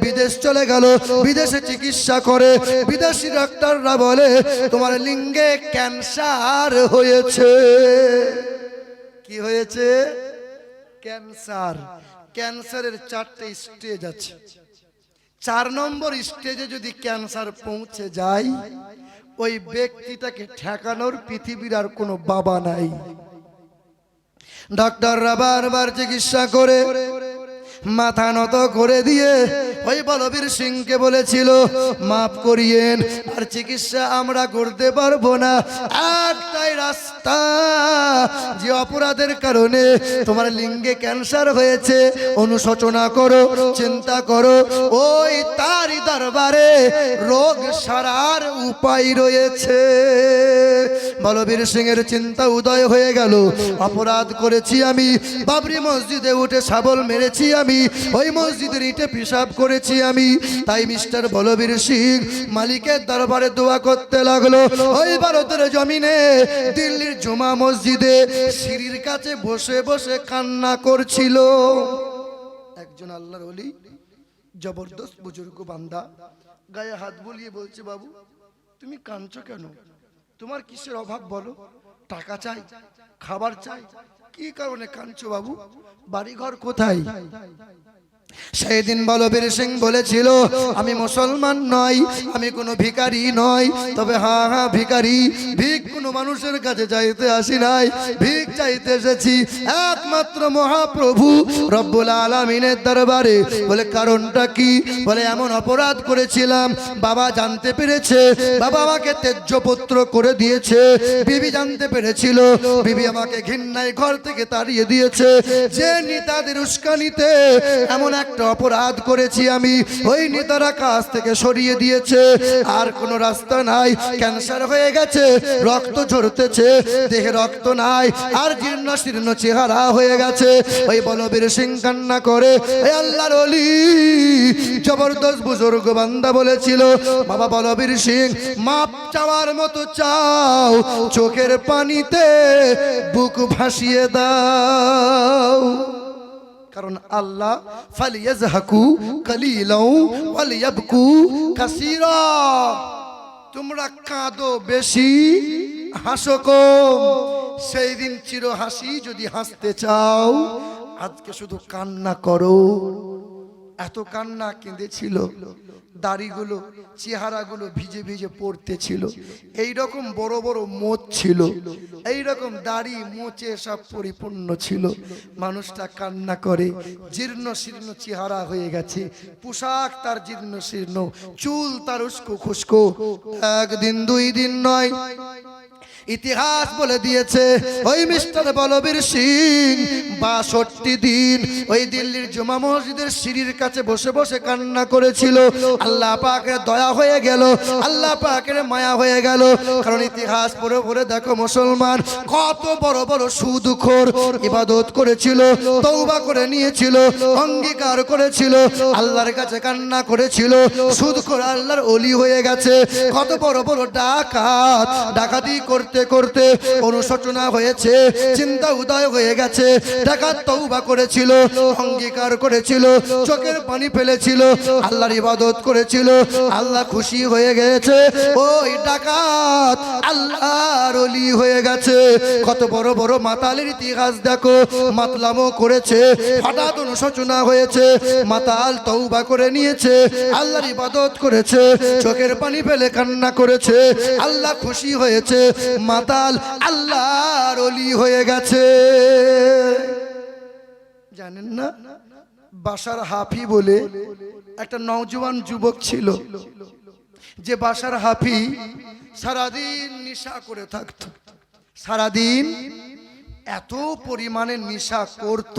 বিদেশ চলে গেল, বিদেশে চিকিৎসা করে। বিদেশি ডাক্তাররা বলে তোমার লিঙ্গে ক্যান্সার হয়েছে। কি হয়েছে? ক্যান্সার। ক্যান্সারের 4টে স্টেজ আছে। 4 নম্বর স্টেজে যদি ক্যান্সার পৌঁছে যায়, ওই ব্যক্তিটাকে ঠেকানোর পৃথিবীর আর কোনো বাবা নাই। ডাক্তাররা বারবার চিকিৎসা করে মাথা নত করে দিয়ে ওই বলবীর সিংকে বলেছিল মাফ করিয়েন, আর চিকিৎসা আমরা করতে পারবো না, একটাই রাস্তা, যে অপরাধের কারণে তোমার লিঙ্গে ক্যান্সার হয়েছে, অনুশোচনা করো, চিন্তা করো, ওই তারই দরবারে রোগ সারার উপায় রয়েছে। বলবীর সিংয়ের চিন্তা উদয় হয়ে গেল, অপরাধ করেছি আমি, বাবরি মসজিদে উঠে শাবল মেরেছি আমি, ওই মসজিদের ইটে পেশাব করেছি আমি, তাই মিস্টার বলবীর সিং মালিকের দরবারে দোয়া করতে লাগলো। ওই ভারতের জমিনে দিল্লির জুমা মসজিদে সিঁড়ির কাছে বসে বসে কান্না করছিল। একজন আল্লাহর ওলি জবরদস্ত বুজুর্গ বান্দা গায়ে হাত বুলিয়ে বলছে, বাবু তুমি কাঁদছো কেন? তোমার কিসের অভাব বলো? টাকা চাই, খাবার চাই, কি কারণে কাঁদছো বাবু? বাড়িঘর কোথায়? সেই দিন বলবীর সিং বলেছিল, আমি মুসলমান নই, আমি কোনো ভিখারি নই, তবে হ্যাঁ ভিখারি, ভিক কোনো মানুষের কাছে চাইতে আসি নাই, ভিক চাইতে এসেছি একমাত্র মহাপ্রভু রব্বুল আলামিনের দরবারে। বলে কারণটা কি? বলে এমন অপরাধ করেছিলাম, বাবা জানতে পেরেছে, বাবা আমাকে ত্যায্যপুত্র করে দিয়েছে, বিবি জানতে পেরেছিল, বিবি আমাকে ঘৃণায় ঘর থেকে তাড়িয়ে দিয়েছে, যে নেতাদের উস্কানিতে এমন একটা অপরাধ করেছি আমি, ওই নেতারা কাছ থেকে সরিয়ে দিয়েছে, আর কোনো রাস্তা নাই, ক্যান্সার হয়ে গেছে, রক্ত ঝরতেছে, দেহে রক্ত নাই, আর জীর্ণ শীর্ণ চেহারা হয়ে গেছে। ওই বলবীর সিং কান্না করে, এই আল্লাহর ওলি জবরদস্ত বুজুর্গ বান্দা বলেছিল, বাবা বলবীর সিং মাপ চাওয়ার মতো চাও, চোখের পানিতে বুক ভাসিয়ে দাও, কারণ আল্লাহ ফালিয়াজহাকু কালিলাও ওয়ালিয়াবকু কাসীরা, তোমরা কাঁদো বেশি, হাসো কম। সেই দিন চির হাসি যদি হাসতে চাও, আজকে শুধু কান্না করো। এত কান্না কেঁদেছিল, দাড়িগুলো চেহারাগুলো ভিজে ভিজে পড়তেছিল, এইরকম বড় বড় মোচ ছিল, এইরকম দাড়ি মোচে সব পরিপূর্ণ ছিল। মানুষটা কান্না করে, জীর্ণ শীর্ণ চেহারা হয়ে গেছে, পোশাক তার জীর্ণ শীর্ণ, চুল তার উস্কো খুস্কো। একদিন দুই দিন নয়, ইতিহাস বলে দিয়েছে ওই মিস্টার বলবীর সিং ৬২ দিন ওই দিল্লির জুমা মসজিদের সিঁড়ির কাছে বসে বসে কান্না করেছিল। আল্লাহ পাকের দয়া হয়ে গেল, আল্লাহ পাকের মায়া হয়ে গেল। কারণ ইতিহাস পড়ে পড়ে দেখো মুসলমান কত বড় বড় সুদখোর ইবাদত করেছিল, তওবা করে নিয়েছিল, অঙ্গীকার করেছিল, আল্লাহর কাছে কান্না করেছিল, সুদখোর আল্লাহর ওলি হয়ে গেছে। কত বড় বড় ডাকাত ডাকাতি করতে করতে অনুশোচনা হয়েছে, চিন্তা উদয় হয়ে গেছে, ডাকাত তওবা করেছিল, অঙ্গীকার করেছিল, চোখের পানি ফেলেছিল, আল্লাহর ইবাদত করেছিল, আল্লাহ খুশি হয়ে গেছে, ওই ডাকাত আল্লাহর ওলি হয়ে গেছে। কত বড় বড় মাতালের ইতিহাস দেখো, মাতলামো করেছে, হঠাৎ অনুশোচনা হয়েছে, মাতাল তওবা করে নিয়েছে, আল্লাহর ইবাদত করেছে, চোখের পানি ফেলে কান্না করেছে, আল্লাহ খুশি হয়েছে, মাতাল আল্লাহর ওলি হয়ে গেছে। জানেন না, বাশার হাফি বলে একটা নওজোয়ান যুবক ছিল, যে বাশার হাফি সারাদিন নেশা করে থাকতো, সারাদিন এত পরিমাণে নেশা করত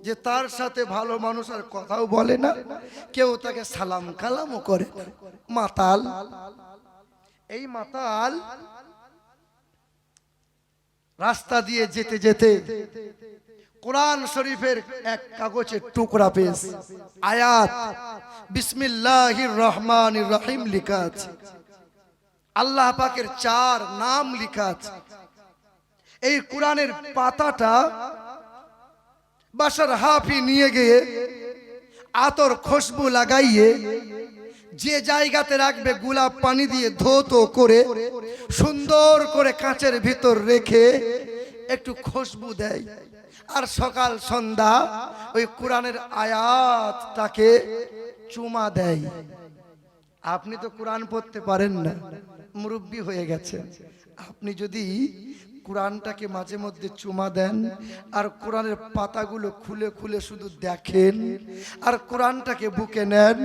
যে তার সাথে ভালো মানুষ আর কথাও বলে না, কেউ তাকে সালাম কালামও করে না। মাতাল, এই মাতাল রাস্তা দিয়ে যেতে যেতে কোরআন শরীফের এক কাগজের টুকরা পেয়েছে, আয়াত বিসমিল্লাহির রহমানির রহিম লেখা আছে, আল্লাহ পাকের 4 নাম লেখা আছে। এই কোরআনের পাতাটা বাশার হাফি নিয়ে গিয়ে আতর খুশবু লাগাইয়ে যে জায়গাতে রাখবে গোলাপ পানি দিয়ে ধৌত করে সুন্দর করে কাঁচের ভিতর রেখে একটু খুশবু দেয়, আর সকাল সন্ধ্যা ওই কোরআনের আয়াতটাকে চুমা দেয়। আপনি তো কোরআন পড়তে পারেন না, মুরব্বি হয়ে গেছেন, আপনি যদি কোরআনটাকে মাঝে মধ্যে চুমা দেন আর কোরআনের পাতাগুলো খুলে খুলে শুধু দেখেন আর কোরআনটাকে বুকে নেন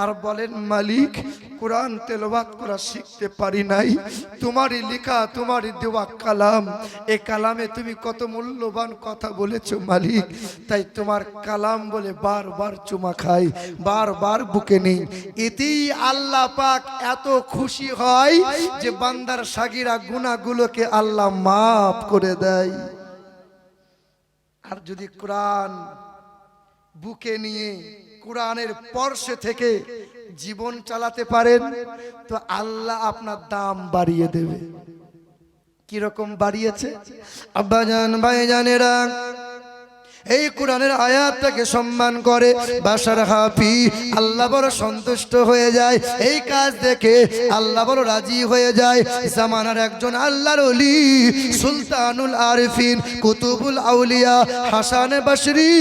আর বলেন মালিক কোরআন তেলাওয়াত করা শিখতে পারি নাই, তোমারই লেখা তোমারই দেওয়া কালাম, এই কালামে তুমি কত মূল্যবান কথা বলেছো মালিক, তাই তোমার কালাম বলে বারবার চুমা খাই, বারবার বুকে নেই। এতেই আল্লাহ পাক এত খুশি হয় যে বান্দার সাগিরা গুনাহগুলোকে আল্লাহ মাফ করে দেয়। আর যদি কোরআন বুকে নিয়ে কোরআনের পরশে থেকে জীবন চালাতে পারেন তো আল্লাহ আপনার দাম বাড়িয়ে দেবে। কিরকম বাড়িয়েছে? আব্বাজান ভাইজানেরা, এই কোরআনের আয়াতটাকে সম্মান করে বাশার হাফি আল্লাহ বড় সন্তুষ্ট হয়ে যায়, এই কাজ দেখে আল্লাহ বড় রাজি হয়ে যায়। জামানার একজন আল্লাহর ওলি সুলতানুল আরিফিন কুতুবুল আউলিয়া হাসান বসরি,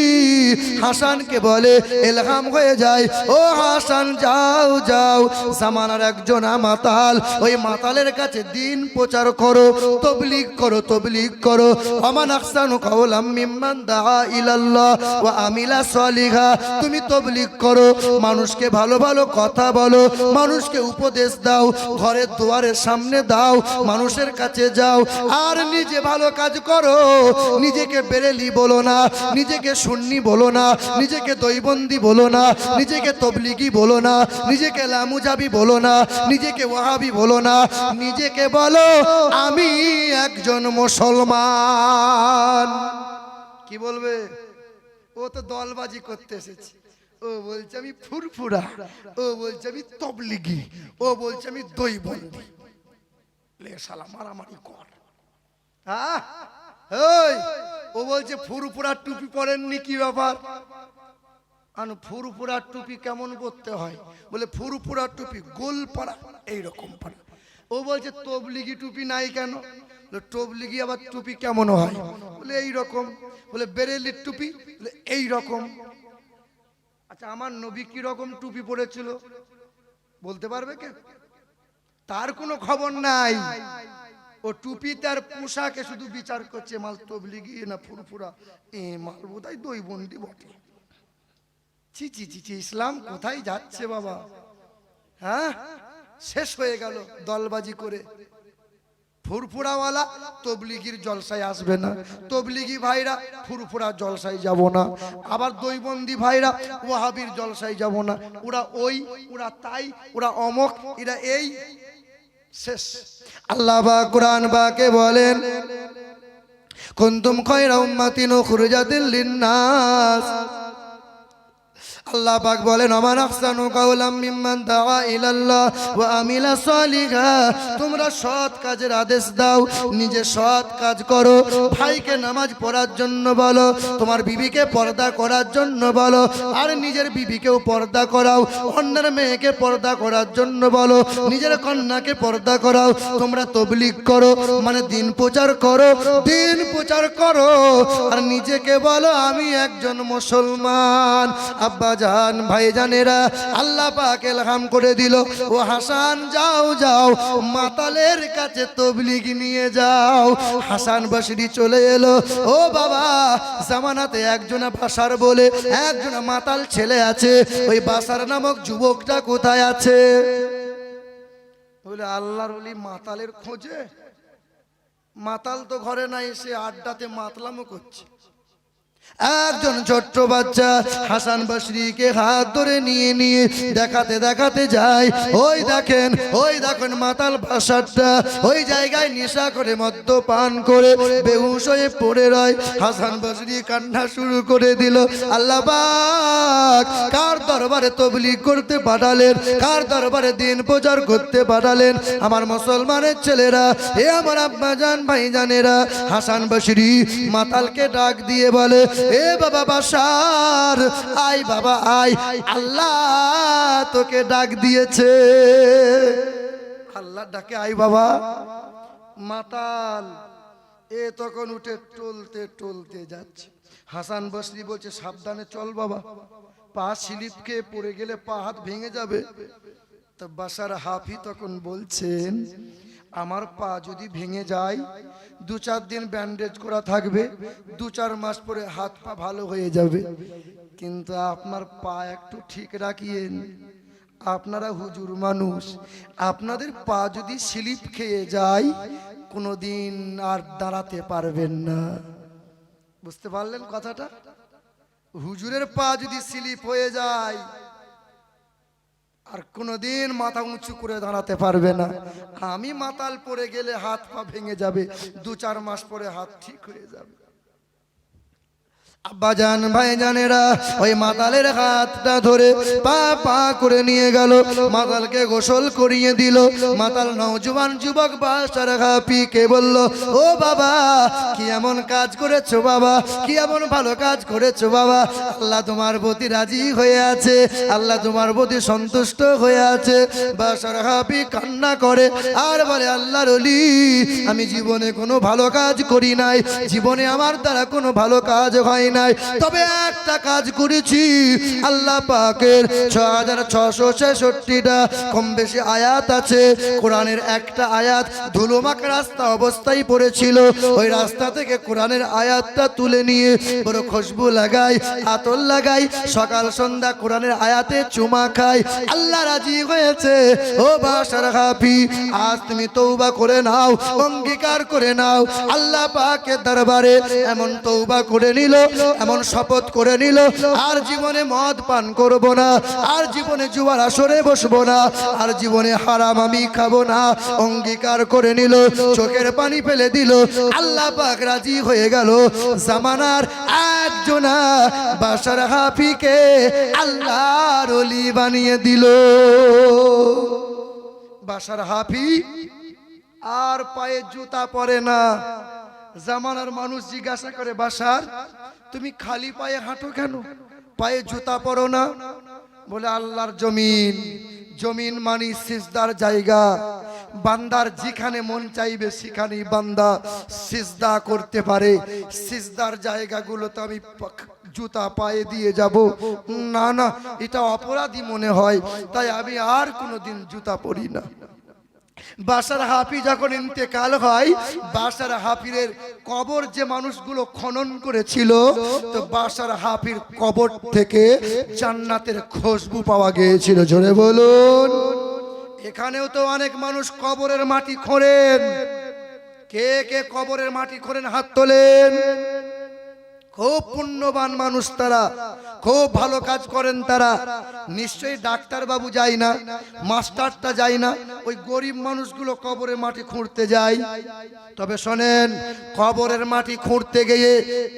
হাসানকে বলে ইলহাম হয়ে যায়, ও হাসান যাও যাও, জামানার একজন মাতাল, ওই মাতালের কাছে দিন প্রচার করো, তবলিগ করো, তবলিগ করো। আমান আহসানু কাওলাম মিম্মান দাআ ইলাল্লাহ ওয়া আমিলা সালিহা, তুমি তবলিগ করো, মানুষকে ভালো ভালো কথা বলো, মানুষকে উপদেশ দাও, ঘরের দুয়ারের সামনে দাও, মানুষের কাছে যাও আর নিজে ভালো কাজ করো। নিজেকে বেরেলি বলো না, নিজেকে সুন্নি বলো না, নিজেকে দৈবন্দি বলো না, নিজেকে তবলিগি বলো না, নিজেকে লামুজাবি বলো না, নিজেকে ওয়াহাবি বলো না, নিজেকে বলো আমি একজন মুসলমান। কি বলবে? ও তো দলবাজি করতে এসেছে, ও বলছে আমি ফুরফুরা, ও বলছে আমি তবলিগি, ও বলছে আমি দইবন্দি। লে শালা মারামারি কর। হ্যাঁ এই ও বলছে ফুরফুরা টুপি পরেননি, কি ব্যাপার? আন ফুরফুরা টুপি কেমন পরতে হয়? বলে ফুরফুরা টুপি গোল পাড়া এইরকম পাড়া। ও বলছে তবলিগি টুপি নাই কেন? তবলিগি আবার টুপি কেমন হয়? বলে এই রকম। বলে বেরেলির টুপি? বলে এই রকম। আচ্ছা আমার নবী কি রকম টুপি পরেছিল বলতে পারবে কে? তার কোনো খবর নাই, ও টুপি তার পোশাকে শুধু বিচার করছে মাল তবলিগি না ফুরফুরা, এ মাল বোধহয় দইবন্দি বটে। ছি ছি ছি ছি, ইসলাম কোথায় যাচ্ছে বাবা? হ্যাঁ শেষ হয়ে গেল দলবাজি করে। ফুরফুরাওয়ালা তবলিগির জলসায় আসবে না, তবলিগি ভাইরা ফুরফুরা জলসায় যাব না, আবার দইবন্দি ভাইরা ওয়াহাবির জলসায় যাব না। ওরা ওই, ওরা তাই, ওরা অমক, এরা এই। শেষ। আল্লাহ পাক কুরআন পাকে বলেন কুনতুম খায়রা উম্মাতিন উখরিজাতিল লিন-নাস। আল্লাহ পাক বলেন আমান আহসানু কাওলাম মিম্মান দাআ ইলাল্লাহ ওয়া আমিলা সালিহা, তোমরা সৎ কাজের আদেশ দাও, নিজে সৎ কাজ করো, ভাইকে নামাজ পড়ার জন্য বলো, তোমার বিবিকে পর্দা করার জন্য বলো, আর নিজের বিবিকেও পর্দা করাও, অন্যের মেয়েকে পর্দা করার জন্য বলো, নিজের কন্যাকে পর্দা করাও। তোমরা তবলিগ করো মানে দিন প্রচার করো, দিন প্রচার করো আর নিজেকে বলো আমি একজন মুসলমান। আব্বা জান ভাইজানেরা, আল্লাহ পাক ইলহাম করে দিল, ও হাসান যাও যাও, মাতালের কাছে তবলিগ নিয়ে যাও। হাসান বসরি চলে এলো। ও বাবা, জামানাতে একজন বাসার বলে একজন মাতাল ছেলে আছে, ওই বাসার নামক যুবকটা কোথায় আছে? বলে আল্লাহর ওলি মাতালের খোঁজে। মাতাল তো ঘরে নাই, এসে আড্ডাতে মাতলামও করছে। একজন ছোট্ট বাচ্চা হাসান বসরিকে হাত ধরে নিয়ে নিয়ে দেখাতে দেখাতে যায়, ওই দেখেন, ওই দেখেন মাতাল বাসারটা ওই জায়গায় নেশা করে মদ্যপান করে বেহুশ হয়ে পড়ে রয়। হাসান বসরি কান্না শুরু করে দিল, আল্লাহ পাক কার দরবারে তবলিগ করতে পাঠালেন, কার দরবারে দিন প্রচার করতে পাঠালেন? আমার মুসলমানের ছেলেরা, এ আমার আব্বা জান ভাইজানেরা, হাসান বসরি মাতালকে ডাক দিয়ে বলে, এ বাবা বাশার, আয় বাবা আয়, আল্লাহ তোকে ডাক দিয়েছে। আল্লাহ ডাকে আয় বাবা। মাতাল এ তখন উঠে টলতে টলতে যাচ্ছে। হাসান বসরি বলছে সাবধানে চল বাবা, পা স্লিপ খেয়ে পড়ে গেলে পা হাত ভেঙে যাবে। তো বাশার হাফি তখন বলছেন, আমার পা যদি ভেঙে যায় 2-4 দিন ব্যান্ডেজ করা থাকবে, 2-4 মাস পরে হাত পা ভালো হয়ে যাবে, কিন্তু আপনার পা একটু ঠিক রাখিয়েন। আপনারা হুজুর মানুষ, আপনাদের পা যদি স্লিপ খেয়ে যায় কোনোদিন আর দাঁড়াতে পারবেন না। বুঝতে পারলেন কথাটা? হুজুরের পা যদি স্লিপ হয়ে যায় আর কোনোদিন মাথা উঁচু করে দাঁড়াতে পারবে না। আমি মাতাল পড়ে গেলে হাত পা ভেঙে যাবে, 2-4 মাস পরে হাত ঠিক হয়ে যাবে। আব্বাজান ভাইজানেরা ওই মাতালের হাতটা ধরে পা পা করে নিয়ে গেল, মাতালকে গোসল করিয়ে দিল। মাতাল নওজোয়ান যুবক বাসার হাফিকে বলল, ও বাবা কি এমন কাজ করেছো বাবা, কি এমন ভালো কাজ করেছো বাবা, আল্লাহ তোমার প্রতি রাজি হয়ে আছে, আল্লাহ তোমার প্রতি সন্তুষ্ট হয়ে আছে। বাসার হাফি কান্না করে আর বলে, আল্লাহর ওলি আমি জীবনে কোনো ভালো কাজ করি নাই, জীবনে আমার দ্বারা কোনো ভালো কাজ হয় নাই, তবে একটা কাজ করেছি। আল্লাহ পাকের 6666টা কম বেশি আয়াত আছে, কোরআনের একটা আয়াত ধুলোমাখা রাস্তা অবস্থায় পড়েছিল, ওই রাস্তা থেকে কোরআনের আয়াতটা তুলে নিয়ে বড় খুশবু লাগাই, আতর লাগাই, সকাল সন্ধ্যা কোরআনের আয়াতে চুমা খাই। আল্লাহ রাজি হয়েছে। ও বাসার হাফি, আজ তুমি তওবা করে নাও, অঙ্গীকার করে নাও আল্লাহ পাকের দরবারে। এমন তওবা করে নিল, এমন শপথ করে নিল, আর জীবনে মদ পান করব না, আর জীবনে জুয়ার আসরে বসবো না, আর জীবনে হারাম আমি খাবো না, অঙ্গীকার করে নিল, চোখের পানি ফেলে দিল। আল্লাহ পাক রাজি হয়ে গেল, জামানার একজনা বাসার হাফিকে আল্লাহর ওলি বানিয়ে দিল। বাসার হাফি আর পায়ে জুতা পরে না। জামানার মানুষ জিজ্ঞাসা করে, বাসার তুমি খালি পায়ে হাঁটো কেন, পায়ে জুতা পরো না? বলে, আল্লাহর জমিন, জমিন মানি সিজদার জায়গা, বান্দার যেখানে মন চাইবে সেখানেই বান্দা সিজদা করতে পারে, সিজদার জায়গাগুলোতে আমি জুতা পায়ে দিয়ে যাব না, না এটা অপরাধী মনে হয়, তাই আমি আর কোনোদিন জুতা পরি না। বাসার হাফি যখন ইন্তেকাল হয়, বাসার হাফিরের কবর যে মানুষগুলো খনন করেছিল, তো বাসার হাফির কবর থেকে জান্নাতের খুশবু পাওয়া গিয়েছিল। জোরে বলুন। এখানেও তো অনেক মানুষ কবরের মাটি খোঁড়েন। কে কে কবরের মাটি খোঁড়েন হাত তোলেন। খুব পুণ্যবান মানুষ তারা, খুব ভালো কাজ করেন তারা। নিশ্চয়ই ডাক্তার বাবু যায় না, মাস্টারটা যায় না, ওই গরিব মানুষগুলো কবরের মাটি খুঁড়তে যায়। তবে শোনেন, কবরের মাটি খুঁড়তে গিয়ে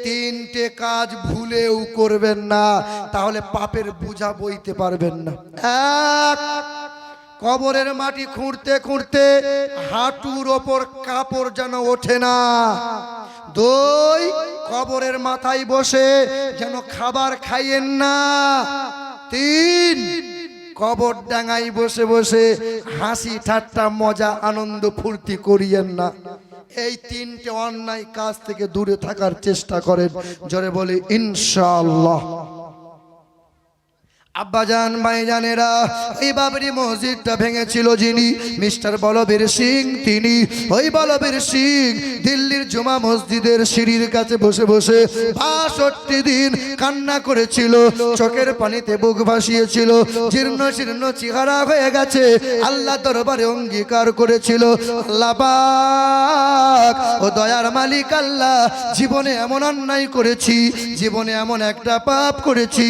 3টে কাজ ভুলেও করবেন না, তাহলে পাপের বোঝা বইতে পারবেন না। এক, কবরের মাটি খুঁড়তে খুঁড়তে হাঁটুর ওপর কাপড় যেন ওঠে না। 2, কবরের মাথায় বসে যেন খাবার খাইয়েন না। 3, কবর ডাঙায় বসে বসে হাসি ঠাট্টা মজা আনন্দ ফুর্তি করিয়েন না। এই 3টে অন্যায় কাজ থেকে দূরে থাকার চেষ্টা করেন। জোরে বলে ইনশাআল্লাহ। আব্বাজান ভাইজানেরা, এই বাবরি মসজিদটা ভেঙেছিল যিনি, মিস্টার বলবীর সিং, তিনি। ওই বলবীর সিং দিল্লির জুমা মসজিদের সিঁড়ির কাছে বসে বসে ৬২ দিন কান্না করেছিল, চোখের পানিতে বুক ভাসিয়েছিল, জীর্ণ শীর্ণ চেহারা হয়ে গেছে। আল্লাহ দরবারে অঙ্গীকার করেছিল, আল্লাহ পাক ও দয়ার মালিক আল্লাহ, জীবনে এমন অন্যায় করেছি, জীবনে এমন একটা পাপ করেছি,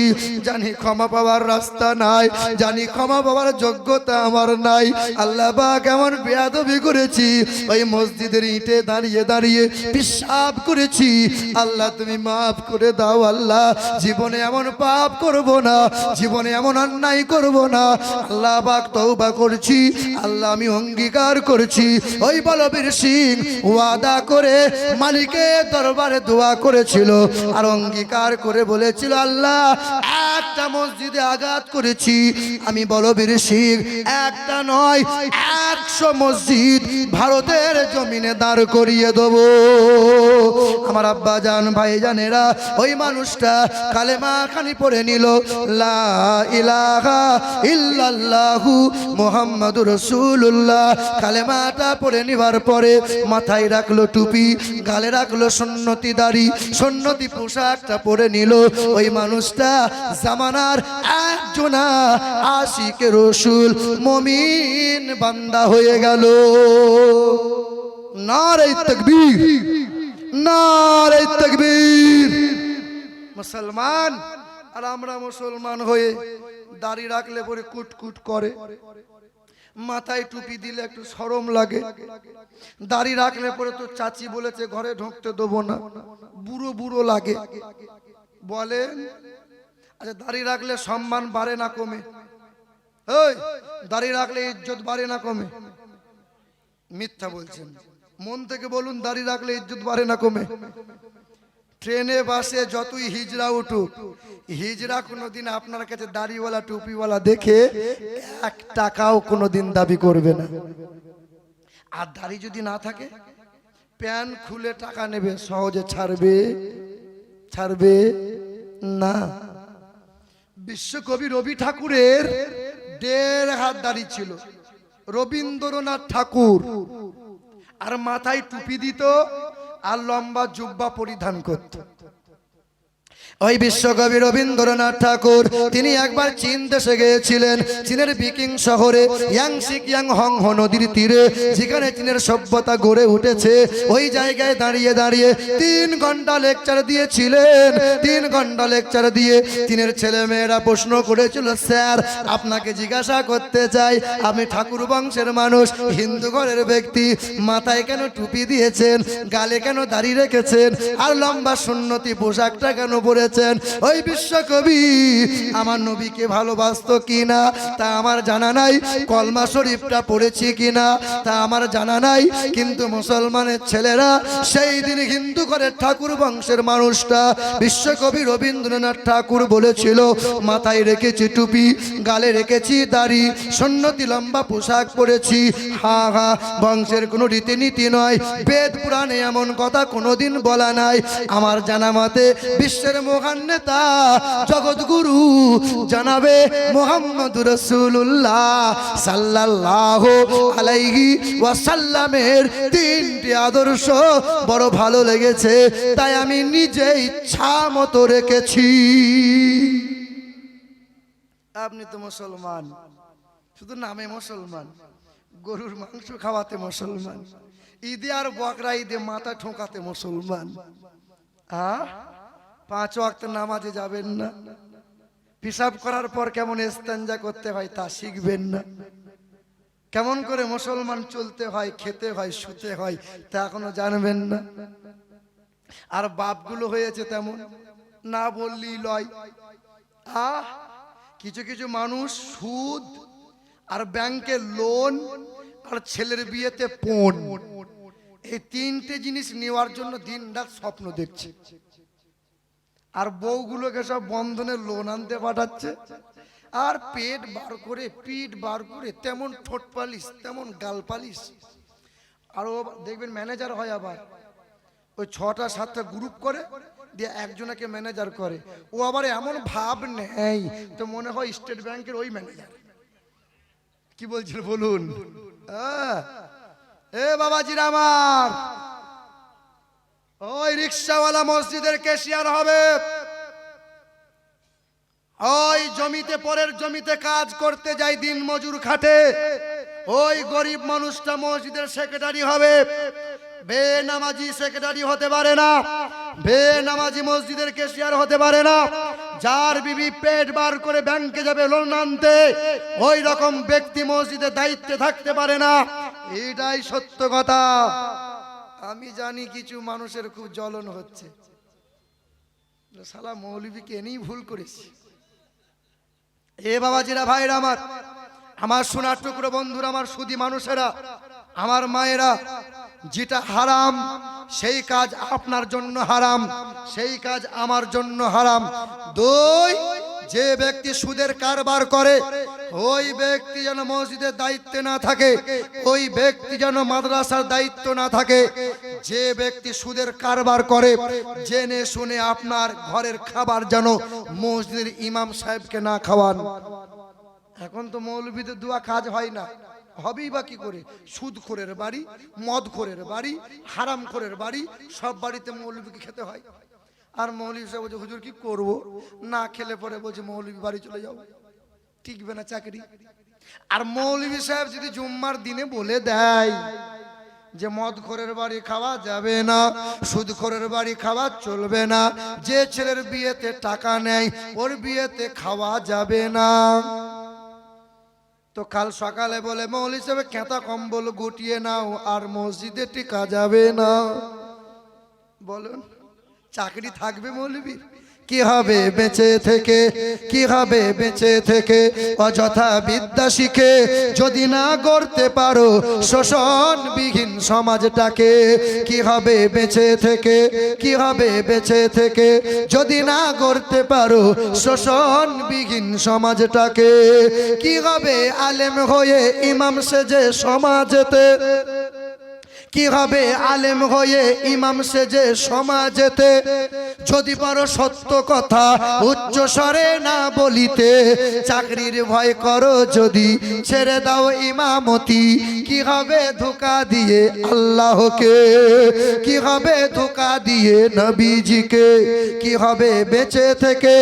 জানি ক্ষমা পাওয়ার রাস্তা নাই, জানি ক্ষমা পাওয়ার যোগ্যতা আমার নাই। আল্লাহ পাক এমন বেয়াদবি করেছি, ওই মসজিদের ইটে দাঁড়িয়ে দাঁড়িয়ে পেশাব করেছি। আল্লাহ তুমি মাফ করে দাও। আল্লাহ জীবনে এমন পাপ করব না, জীবনে এমন অন্যায় করব না। আল্লাহ পাক তওবা করছি, আল্লাহ আমি অঙ্গীকার করছি। ওই বলবীর সিং ওয়াদা করে মালিকের দরবারে দোয়া করেছিল আর অঙ্গীকার করে বলেছিল, আল্লাহ একটা মসজিদে মসজিদে আঘাত করেছি, আমি বলবীর শিখ একটা নয় 100 মসজিদ ভারতের জমিনে দাঁড় করিয়ে দেব। আমার আব্বা জান ভাই জানেরা, ওই মানুষটা কালেমা খানি পড়ে নিল, লা ইলাহা ইল্লাল্লাহু মুহাম্মাদুর রাসূলুল্লাহ। কালেমাটা পড়ে নিবার পরে মাথায় রাখলো টুপি, গালে রাখলো সুন্নতি দাড়ি, সুন্নতি পোশাকটা পরে নিল। ওই মানুষটা জামানার একজনা আশিকে রসুল মুমিন বান্দা হয়ে গেল। নারে তাকবীর, নারে তাকবীর। মুসলমান, আর আমরা মুসলমান হয়ে দাড়ি রাখলে পরে কুটকুট করে, মাথায় টুপি দিলে একটু শরম লাগে, দাড়ি রাখলে পরে তো চাচি বলেছে ঘরে ঢুকতে দেবো না, বুড়ো বুড়ো লাগে। বলেন, আচ্ছা দাড়ি রাখলে সম্মান বাড়ে না কমে? এই দাড়ি রাখলে ইজ্জত বাড়ে না কমে? মিথ্যা বলছেন, মন থেকে বলুন, দাড়ি রাখলে ইজ্জত বাড়ে না কমে? ট্রেনে বাসে যতই হিজড়া উঠুক, হিজড়া কোনোদিন আপনার কাছে দাড়িওয়ালা টুপিওয়ালা দেখে 1 টাকাও কোনোদিন দাবি করবে না। আর দাড়ি যদি না থাকে, প্যান্ট খুলে টাকা নেবে, সহজে ছাড়বে? ছাড়বে না। বিশ্বকবি রবি ঠাকুরের 1.5 হাত দাড়ি ছিল, রবীন্দ্রনাথ ঠাকুর, আর মাথায় টুপি দিত আর লম্বা জুব্বা পরিধান করত। ওই বিশ্বকবি রবীন্দ্রনাথ ঠাকুর তিনি একবার চীন দেশে গিয়েছিলেন। চীনের বিকিং শহরে ইয়াংশিকিয়াং হংহ নদীর তীরে, যেখানে চীনের সভ্যতা গড়ে উঠেছে, ওই জায়গায় দাঁড়িয়ে দাঁড়িয়ে 3 ঘন্টা লেকচার দিয়েছিলেন। 3 ঘন্টা লেকচার দিয়ে চীনের ছেলে মেয়েরা প্রশ্ন করেছিল, স্যার আপনাকে জিজ্ঞাসা করতে চাই, আপনি ঠাকুর বংশের মানুষ, হিন্দু ঘরের ব্যক্তি, মাথায় কেন টুপি দিয়েছেন, গালে কেন দাড়ি রেখেছেন, আর লম্বা সুন্নতি পোশাকটা কেন পরেছেন? ওই বিশ্বকবি আমার নবীকে ভালোবাসতো কিনা তা আমার জানা নাই, কলমা শরীফটা পড়েছি কিনা তা আমার জানা নাই, কিন্তু মুসলমানের ছেলেরা সেই দিন হিন্দু ঘরের ঠাকুর বংশের মানুষটা বিশ্বকবি রবীন্দ্রনাথ ঠাকুর বলেছিল, মাথায় রেখেছি টুপি, গালে রেখেছি দাড়ি, সুন্নতি লম্বা পোশাক পরেছি। হা হা, বংশের কোনো রীতিনীতি নয়, বেদ পুরাণে এমন কথা কোনোদিন বলা নাই। আমার জানা মতে বিশ্বের মহান নেতা জগৎগুরু জানাবে মুহাম্মদুর রাসূলুল্লাহ সাল্লাল্লাহু আলাইহি ওয়াসাল্লামের 3টি আদর্শ বড় ভালো লেগেছে, তাই আমি নিজে ইচ্ছা মতো রেখেছি। আপনি তো মুসলমান, শুধু নামে মুসলমান, গরুর মাংস খাওয়াতে মুসলমান, ঈদে আর বকরা ঈদে মাথা ঠোকাতে মুসলমান। 5 ওয়াক্ত নামাজে যাবেন না, পেশাব করার পর কেমন ইস্তেঞ্জা করতে হয় তা শিখবেন না, কেমন করে মুসলমান চলতে হয়, খেতে হয়, শুতে হয় তা এখনো জানবেন না। আর বাপগুলো হয়েছে তেমন, না বললেই লয়। কিছু কিছু মানুষ সুদ আর ব্যাংকের লোন আর ছেলের বিয়েতে পণ, এই 3টে জিনিস নেওয়ার জন্য দিন রাত স্বপ্ন দেখছে। আর বউগুলোকে সব বন্ধনের লোন আনতে পাঠাচ্ছে, আর পেট বার করে, পিঠ বার করে, তেমন ঠোঁট পালিশ, তেমন গাল পালিশ। আর ও দেখবেন ম্যানেজার হয়, আবার ওই 6টা 7টা গ্রুপ করে দিয়ে একজনকে ম্যানেজার করে। ও আবার এমন ভাব নেই তো মনে হয় স্টেট ব্যাংকের ওই ম্যানেজার। কি বলছিল বলুন? এ বাবাজিরা আমার, ওই রিক্সাওয়ালা মসজিদের ক্যাশিয়ার হবে, ওই জমিতে পরের জমিতে কাজ করতে যায়, দিন মজুর খাটে, ওই গরিব মানুষটা মসজিদের সেক্রেটারি হবে। বেনামাজি সেক্রেটারি হতে পারে না, বেনামাজি মসজিদের ক্যাশিয়ার হতে পারে না। যার বিবি পেট বার করে ব্যাংকে যাবে লোন আনতে, ওই রকম ব্যক্তি মসজিদের দায়িত্বে থাকতে পারে না। এটাই সত্য কথা। আমি জানি কিছু মানুষের খুব জ্বলন হচ্ছে, শালা মৌলবীকে এনেই ভুল করেছি। এ বাবাজিরা, ভাইরা আমার, আমার সোনার টুকরো বন্ধুরা, আমার সুধী মানুষেরা, আমার মায়েরা, যেটা হারাম সেই কাজ আপনার জন্য হারাম, সেই কাজ আমার জন্য হারাম। 2, যে ব্যক্তি সুদের কারবার করে ওই ব্যক্তি যেন মসজিদের দায়িত্বে না থাকে, ওই ব্যক্তি যেন মাদ্রাসার দায়িত্ব না থাকে। যে ব্যক্তি সুদের কারবার করে জেনে শুনে আপনার ঘরের খাবার যেন মসজিদের ইমাম সাহেবকে না খাওয়ান। এখন তো মৌলবীদের দোয়া কাজ হয় না, হবেই বা কি করে? সুদখোরের বাড়ি, মদখোরের বাড়ি, হারামখোরের বাড়ি, সব বাড়িতে মৌলবীকে খেতে হয়। আর মৌলবী সাহেব বলছে হুজুর কি করব, না খেলে পরে বলছে মৌলবী বাড়ি চলে যাও, টিকবে না চাকরি। আর মৌলবী সাহেব যদি জুম্মার দিনে বলে দেয় যে মদখোরের বাড়ি খাওয়া যাবে না, সুদখোরের বাড়ি খাওয়া চলবে না, যে ছেলের বিয়েতে টাকা নেয় ওর বিয়েতে খাওয়া যাবে না, তো কাল সকালে বলে মৌলবী সাহেব কেতা কম্বল গুটিয়ে নাও আর মসজিদে টিকা যাবে না, বলুন চাকরি থাকবে মৌলবীর? কি হবে বেঁচে থেকে, কি হবে বেঁচে থেকে অযথা বিদ্যা শিখে যদি না গড়তে পারো শোষণবিহীন সমাজটাকে? কি হবে বেঁচে থেকে, কি হবে বেঁচে থেকে যদি না গড়তে পারো শোষণবিহীন সমাজটাকে? কি হবে আলেম হয়ে ইমাম সেজে সমাজেতে, কি হবে আলেম হয়ে ইমাম সেজে সমাজেতে যদি পারো সত্য কথা উচ্চ স্বরে না বলিতে? চাকরির ভয় করো যদি ছেড়ে দাও ইমামতি, কি হবে ধোঁকা দিয়ে আল্লাহকে, কি হবে ধোঁকা দিয়ে নবীজিকে? কি হবে বেঁচে থেকে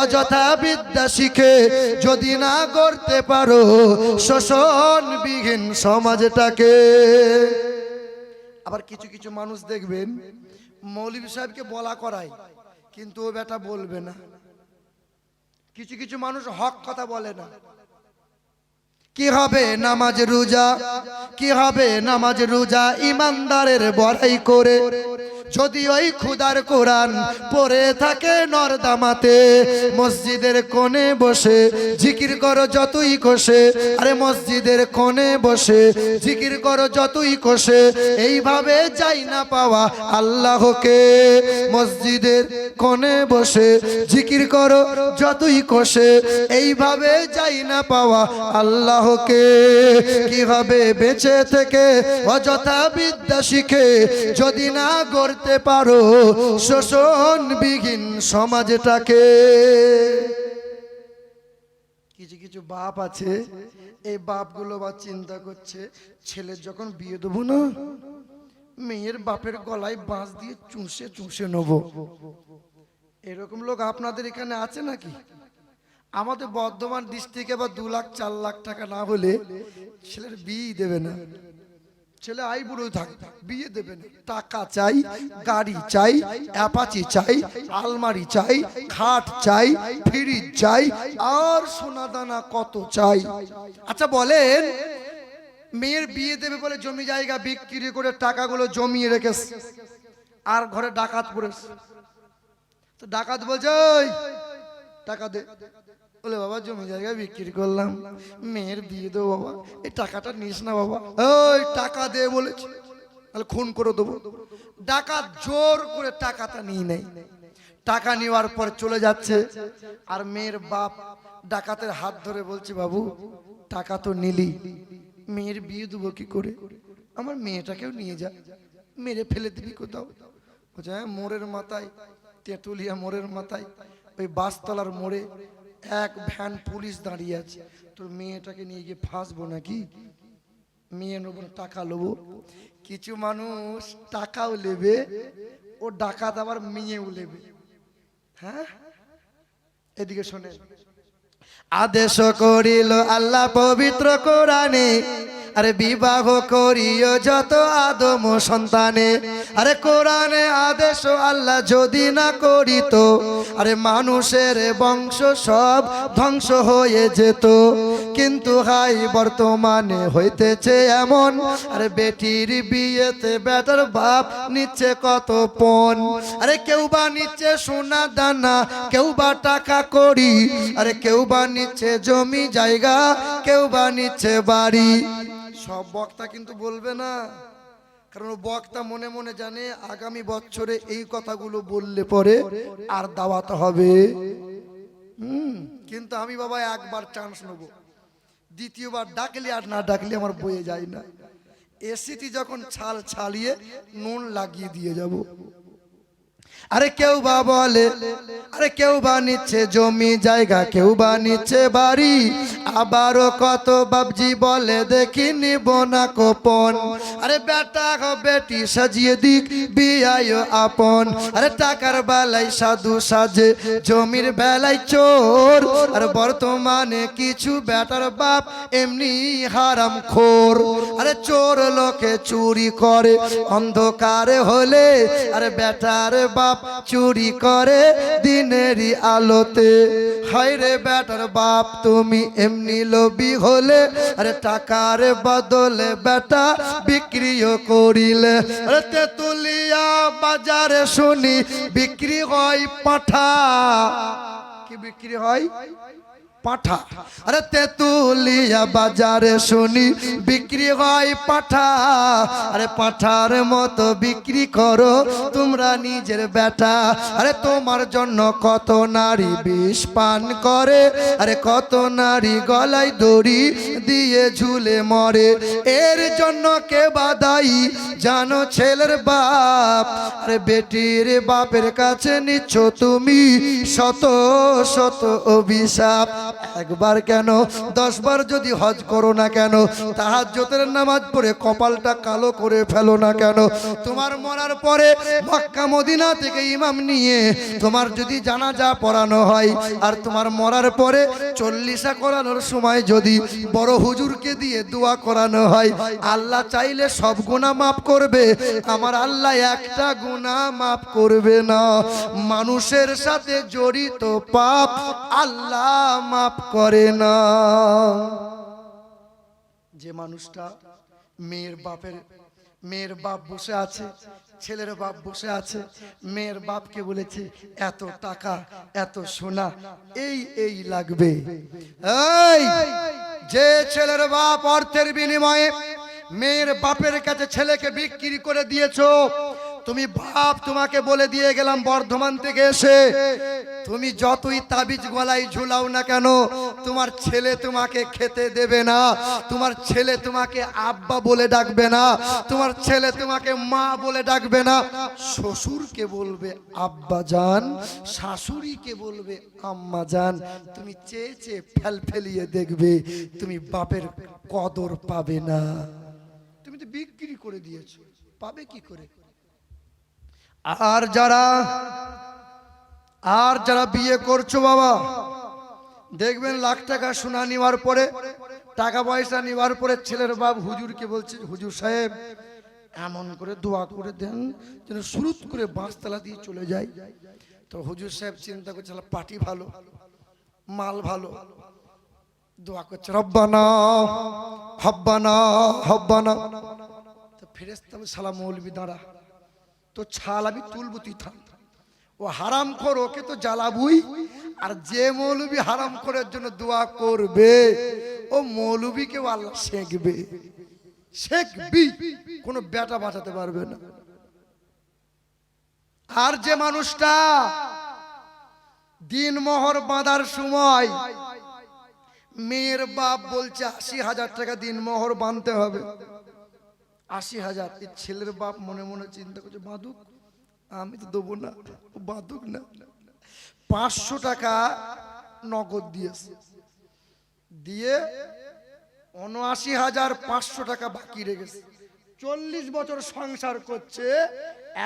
অযথা বিদ্যা শিখে যদি না গড়তে পারো শোষণবিহীন সমাজটাকে? আবার কিছু কিছু মানুষ দেখবেন মৌলবী সাহেবকে বলা করায় কিন্তু ও বেটা বলবে না। কিছু কিছু মানুষ হক কথা বলে না। কি হবে নামাজ রোজা, কি হবে নামাজ রোজা ইমানদারের বড়াই করে যদি ওই খুদার কোরআন পড়ে থাকে নরদামাতে? মসজিদের কোণে বসে জিকির করো যতই কোষে, আরে মসজিদের কোণে বসে জিকির করো যতই কোষে, এইভাবে যাই না পাওয়া আল্লাহকে। মসজিদের কোণে বসে জিকির করো যতই কোষে, এইভাবে যাই না পাওয়া আল্লাহকে। কি হবে বেঁচে থেকে অযথা বিদ্যা শিখে যদি না গড়তে পারো শোষণবিহীন সমাজটাকে? কিছু কিছু বাপ আছে, এই বাপগুলো বা চিন্তা করছে ছেলের যখন বিয়ে দেবো না মেয়ের বাপের গলায় বাঁশ দিয়ে চুষে চুষে নেবো। এরকম লোক আপনাদের এখানে আছে নাকি? আমাদের বর্ধমান ডিস্ট্রিক্টে বা 2 লাখ 4 লাখ টাকা না হলে ছেলের বিয়ে দেবে না। ছেলে আই বুড়ো থাক বিয়ে দেবে না, টাকা চাই, গাড়ি চাই, অ্যাপাচি চাই, আলমারি চাই, খাট চাই, ফ্রিজ চাই, আর সোনা দানা কত চাই। আচ্ছা বলেন, মেয়ের বিয়ে দেবে বলে জমি জায়গা বিক্রি করে টাকাগুলো জমিয়ে রেখেছে, আর ঘরে ডাকাত পড়েছে, তো ডাকাত বলছে ওই টাকা দে, বলে বাবা জমি জায়গা বিক্রি করলাম, মেয়ের বিয়ে দেবো বাবা, এই টাকাটা নিস না বাবা, ওই টাকা দে বলেছে, তাহলে খুন করে দেবো। ডাকাত জোর করে টাকাটা নিয়ে নেয়, টাকা নেওয়ার পর চলে যাচ্ছে, আর মেয়ের বাপ ডাকাতের হাত ধরে বলছে বাবু টাকা তো নিলি, মেয়ের বিয়ে দেবো কি করে, আমার মেয়েটাকেও নিয়ে যা, মেরে ফেলে দিবি কোথাও? বলছে হ্যাঁ, মোড়ের মাথায়, তেঁতুলিয়া মোড়ের মাথায় ওই বাসতলার মোড়ে এক ভ্যান পুলিশ দাঁড়িয়ে আছে, তোর মেয়েটাকে নিয়ে গিয়ে ফাঁসবো নাকি? মেয়ে নেবো না, টাকা নেবো। কিছু মানুষ টাকাও নেবে, ও ডাকাত আবার মেয়েও নেবে। হ্যাঁ, এদিকে শোনেন, আদেশ করিল আল্লাহ পবিত্র কোরআনে, আরে বিবাহ করিও যত আদম সন্তানে। আরে কোরআনে আদেশ আল্লাহ যদি না করিত, আরে মানুষের বংশ সব ধ্বংস হয়ে যেত। কিন্তু হাই বর্তমানে হইতেছে এমন, আরে বেটির বিয়েতে বেটার বাপ নিচ্ছে কত পণ। আরে কেউ বা নিচ্ছে সোনা দানা, কেউ বা টাকা করি, আরে কেউ বা নিচ্ছে জমি জায়গা, কেউ বা নিচ্ছে বাড়ি। সব বক্তা কিন্তু বলবে না, কারণ বক্তা মনে মনে জানে আগামী বছরে এই কথাগুলো বললে পরে আর দাওয়াত হবে কিন্তু আমি বাবা একবার চান্স নেবো, দ্বিতীয়বার ডাকলে আর না ডাকলে আমার বয়ে যায় না। এসিটি যখন ছাল ছালিয়ে নুন লাগিয়ে দিয়ে যাব। আরে কেউ বা বলে, আরে কেউ বা নিচ্ছে জমি জায়গা, কেউ বা নিচ্ছে বাড়ি, আবারও কত বাবজি বলে দেখি নিব না কোপন। আরে বেটা গো বেটি সাজিয়ে দিক বিয়ায় আপন। আরে টাকার বেলায় সাধু সাজে, জমির বেলায় চোর। আর বর্তমানে কিছু বেটার বাপ এমনি হারাম খোর। আরে চোর লোকে চুরি করে অন্ধকারে হলে, আরে বেটার বাপ চুরি করে দিনেরই আলোতে। হায় রে বেটার বাপ তুমি এমনি লোভী হলে, আরে টাকার বদলে বেটা বিক্রিও করিলে। আরে তেতুলিয়া বাজারে শুনি বিক্রি হয় পাঠা। কি বিক্রি হয়? পাঠা। আরে তেতুলিয়া বাজারে শুনি বিক্রি হয় পাঠা। আরে পাঠার মতো বিক্রি করো তোমরা নিজের বেটা। আরে তোমার জন্য কত নারী বিষ পান করে, আরে কত নারী গলায় দড়ি দিয়ে ঝুলে মরে। এর জন্য কে বাদাই জানো? ছেলের বাপ। আরে বেটির বাপের কাছে নিচ্ছ তুমি শত শত অভিশাপ। একবার কেন 10 বার যদি হজ করো না কেন, তাহাজ্জুদের নামাজ পড়ে কপালটা কালো করে ফেলো না কেন? তোমার মরার পরে মক্কা মদিনা থেকে ইমাম নিয়ে তোমার যদি জানাজা পড়ানো হয়, আর তোমার মরার পরে 40 করানোর সময় যদি বড় হুজুরকে দিয়ে দোয়া করানো হয়, আল্লাহ চাইলে সব গুনাহ মাফ করবে, আমার আল্লাহ একটা গুনাহ মাফ করবে না। মানুষের সাথে জড়িত পাপ আল্লাহ মাফ করে না। যে মানুষটা মেয়ের বাপ বসে আছে, ছেলের বাপ বসে আছে, মেয়ের বাপকে বলেছে এত টাকা এত সোনা এই লাগবে। এই যে ছেলের বাপ অর্থের বিনিময়ে মেয়ের বাপের কাছে ছেলেকে বিক্রি করে দিয়েছো, তুমি বাপ তোমাকে বলে দিয়ে গেলাম বর্ধমান থেকে এসে, তুমি যতই তাবিজ গলায় ঝুলাও না কেন, তোমার ছেলে তোমাকে খেতে দেবে না, তোমার ছেলে তোমাকে আব্বা বলে ডাকবে না, তোমার ছেলে তোমাকে মা বলে ডাকবে না। শ্বশুরকে বলবে আব্বা জান, শাশুড়িকে বলবে আম্মা জান। তুমি চেয়ে চেয়ে ফেলিয়ে দেখবে তুমি বাপের কদর পাবে না। তুমি তো বিক্রি করে দিয়েছো, পাবে কি করে? আর যারা বিয়ে করছো বাবা, দেখবেন লাখ টাকা সোনা নেওয়ার পরে, টাকা পয়সা নেওয়ার পরে ছেলের বাপ হুজুরকে বলছে হুজুর সাহেব এমন করে দোয়া করে দেন যেন শুরুত করে বাঁশতলা দিয়ে চলে যায়। তো হুজুর সাহেব চিন্তা করছে পার্টি ভালো, মাল ভালো, দোয়া করছে রব্বানা হব্বানা হব্বানা। তো ফেরেশতা সালাম মৌলবি দাঁড়া, তো ছাল আমি তুলবো, তুই থাম। ও হারাম খোর, ওকে তো জ্বালাবুই। আর যে মৌলবি হারাম খোরের জন্য দোয়া করবে, ও মৌলবিকেও আল্লাহ শেখবে, কোনো বেটা বাঁচাতে পারবে না। আর যে মানুষটা দিন মোহর বাঁধার সময় মেয়ের বাপ বলছে 80,000 টাকা দিন মোহর বাঁধতে হবে, 80,000, এই ছেলের বাপ মনে মনে চিন্তা করছে বাঁধুক, আমি তো দেবো না, বাঁধুক না। 500 টাকা নগদ দিয়েছে, দিয়ে 79,500 টাকা বাকি রেখেছে। 40 বছর সংসার করছে,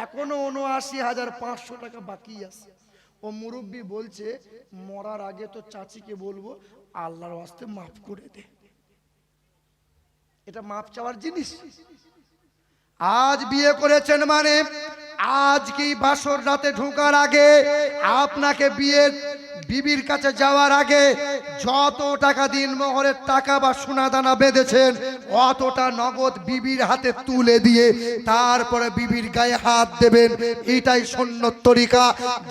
এখনো 79,500 টাকা বাকি আছে। ও মুরব্বি বলছে মরার আগে তো চাচিকে বলবো আল্লাহর ওয়াস্তে মাফ করে দে। এটা মাফ চাওয়ার জিনিস? আজ বিয়ে করেছেন মানে আজকেই বাসর রাতে ঢোকার আগে আপনাকে বিয়ের বিবির কাছে যাওয়ার আগে যত টাকা দিন মোহরের টাকা বা সোনা দানা বেঁধেছেন অতটা নগদ বিবির হাতে তুলে দিয়ে তারপরে বিবির গায়ে হাত দেবেন। এটাই সুন্নত তরিকা।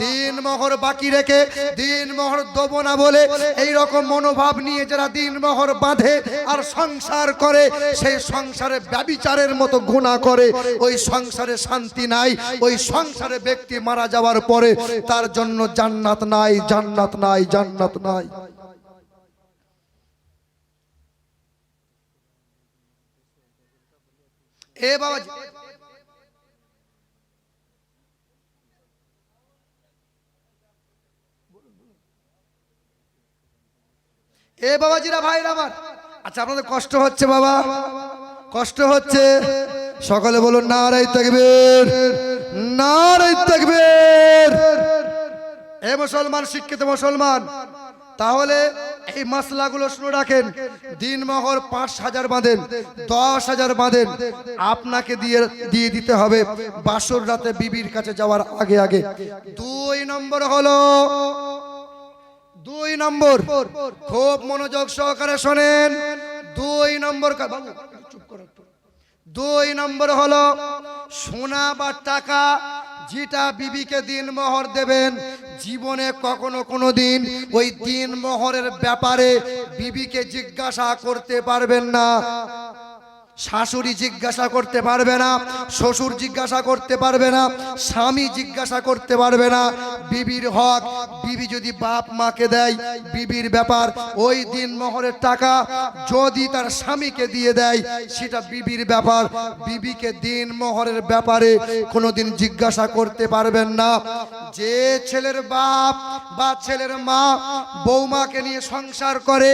দিন মোহর বাকি রেখে দিন মোহর দেবো না বলে এই রকম মনোভাব নিয়ে যারা দিন মোহর বাঁধে আর সংসার করে, সেই সংসারে ব্যভিচারের মতো গুনাহ করে, ওই সংসারে শান্তি নাই। ওই সংসারে ব্যক্তি মারা যাওয়ার পরে তার জন্য জান্নাত নাই, জান্নাত জান্নাত নাই, জান্নাত নাই। এ বাবাজি, এ বাবাজিরা, ভাইরা আমার, আচ্ছা আপনাদের কষ্ট হচ্ছে বাবা, কষ্ট হচ্ছে? সকলে বলুন নারায়ে তাকবীর, নারায়ে তাকবীর। এ মুসলমান, শিক্ষিত মুসলমান, তাহলে এই মাসলাগুলো শুনে রাখেন। দিন মহর 5,000 বাঁধেন, 10,000 বাঁধেন, আপনাকে দিয়ে দিতে হবে বাসর রাতে বিবির কাছে যাওয়ার আগে আগে। 2 নম্বর হলো, 2 নম্বর, খুব মনোযোগ সহকারে শোনেন। 2 নম্বর, বাবু চুপ করো। 2 নম্বর হলো সোনা বা টাকা যেটা বিবিকে দিন মোহর দেবেন, জীবনে কখনো কোনো দিন ওই দিন মোহরের ব্যাপারে বিবিকে জিজ্ঞাসা করতে পারবেন না। শাশুড়ি জিজ্ঞাসা করতে পারবে না, শ্বশুর জিজ্ঞাসা করতে পারবে না, স্বামী জিজ্ঞাসা করতে পারবে না। বিবির হক, বিবি যদি বাপ মাকে দেয় বিবির ব্যাপার, ওই দিন মোহরের টাকা যদি তার স্বামীকে দিয়ে দেয় সেটা বিবির ব্যাপার। বিবিকে দিন মোহরের ব্যাপারে কোনোদিন জিজ্ঞাসা করতে পারবেন না। যে ছেলের বাপ বা ছেলের মা বৌমাকে নিয়ে সংসার করে,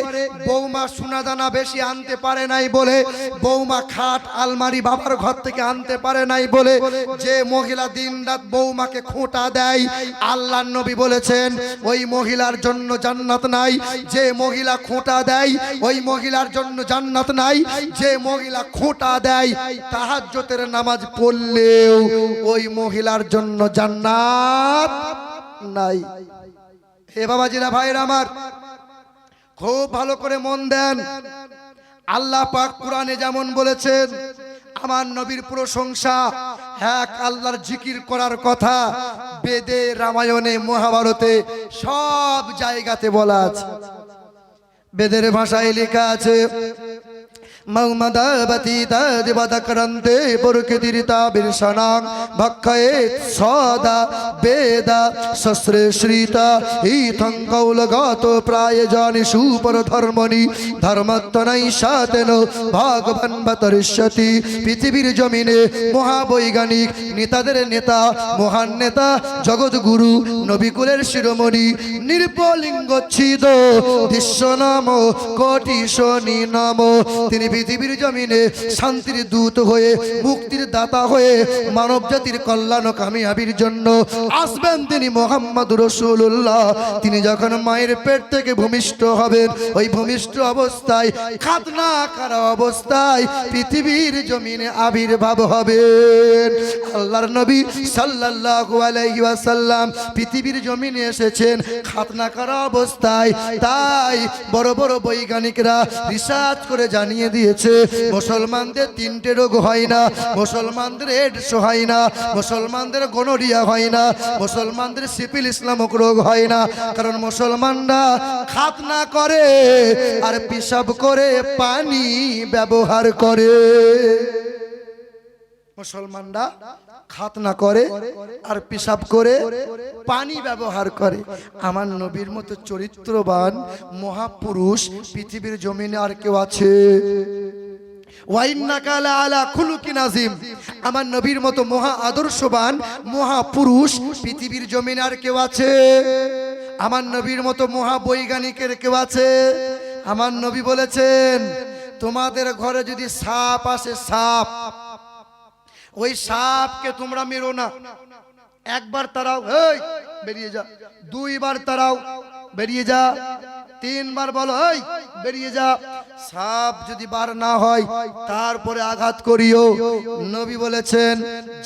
বৌমা সোনাদানা বেশি আনতে পারে নাই বলে, বৌমা খাট আলমারি বাবার ঘর থেকে আনতে পারে নাই বলে, যে মহিলা দিনরাত বৌমাকে খোঁটা দেয়, আল্লাহর নবী বলেছেন ওই মহিলার জন্য জান্নাত নাই। যে মহিলা খোঁটা দেয় ওই মহিলার জন্য জান্নাত নাই। যে মহিলা খোঁটা দেয় তাহাজ্জুদের নামাজ পড়লেও ওই মহিলার জন্য জান্নাত নাই। হে বাবাজিরা, ভাইরা আমার, খুব ভালো করে মন দেন। আল্লাহ পাক কোরআনে যেমন বলেছেন, আমার নবীর প্রশংসা, এক আল্লাহর জিকির করার কথা বেদে, রামায়ণে, মহাভারতে সব জায়গাতে বলা আছে। বেদের ভাষায় লেখা আছে, মৌমদাবতী তদিবদকরন্তে প্রকৃতিরিতা বিরসনাং ভক্ষয়ে সদা বেদা শস্ত্রে শ্রীতা ইথং কৌলগত প্রায় জানি সুপর ধর্মনি ধর্মত্তনৈ সাতেন ভগবান বতরিষ্যতি। পৃথিবীর জমিনে মহাবৈজ্ঞানিক নেতাদের নেতা, মহান নেতা, জগৎগুরু, নবিকুলের শিরোমণি, নির্বলিঙ্গচ্ছিদ দৃশ্য নাম কোটি শনি নাম, তিনি পৃথিবীর জমিনে শান্তির দূত হয়ে, মুক্তির দাতা হয়ে, মানব জাতির কল্যাণ কামিয়াবির জন্য আসবেন তিনি মুহাম্মদুর রাসূলুল্লাহ। তিনি যখন মায়ের পেট থেকে ভূমিষ্ঠ হবেন, ওই ভূমিষ্ঠ অবস্থায়, খাতনা করা অবস্থায় পৃথিবীর জমিনে আবির্ভাব হবেন। আল্লাহর নবী সাল্লাল্লাহু আলাইহি ওয়াসাল্লাম পৃথিবীর জমিনে এসেছেন খাতনা করা অবস্থায়। তাই বড় বড় বৈজ্ঞানিকরা রিসার্চ করে জানিয়ে দিয়েছে, মুসলমানদের 3টে রোগ হয় না, মুসলমানদের এডস হয় না, মুসলমানদের গনোরিয়া হয় না, মুসলমানদের সিফিলিস নামক রোগ হয় না। কারণ মুসলমানরা খাতনা করে আর পেশাব করে পানি ব্যবহার করে। মুসলমানরা খাতনা করে আর পেশাব করে পানি ব্যবহার করে। আমার নবীর মতো চরিত্রবান মহাপুরুষ পৃথিবীর জমিনে আর কেউ আছে? ওয়াইন্নাকা আলা খুলুকিন আযীম, আমার নবীর মতো মহা আদর্শবান মহাপুরুষ পৃথিবীর জমিনে আর কেউ আছে? আমার নবীর মতো মহা বৈজ্ঞানিকের কেউ আছে? আমার নবী বলেছেন, তোমাদের ঘরে যদি সাপ আসে, সাপ, ওই সাপকে তোমরা মেরো না। একবার তারাও, এই বেরিয়ে যা। 2বার তারাও, বেরিয়ে যা। 3বার বলো, এই বেরিয়ে যা। সাপ যদি বার না হয় তারপরে আঘাত করিও। নবী বলেছেন,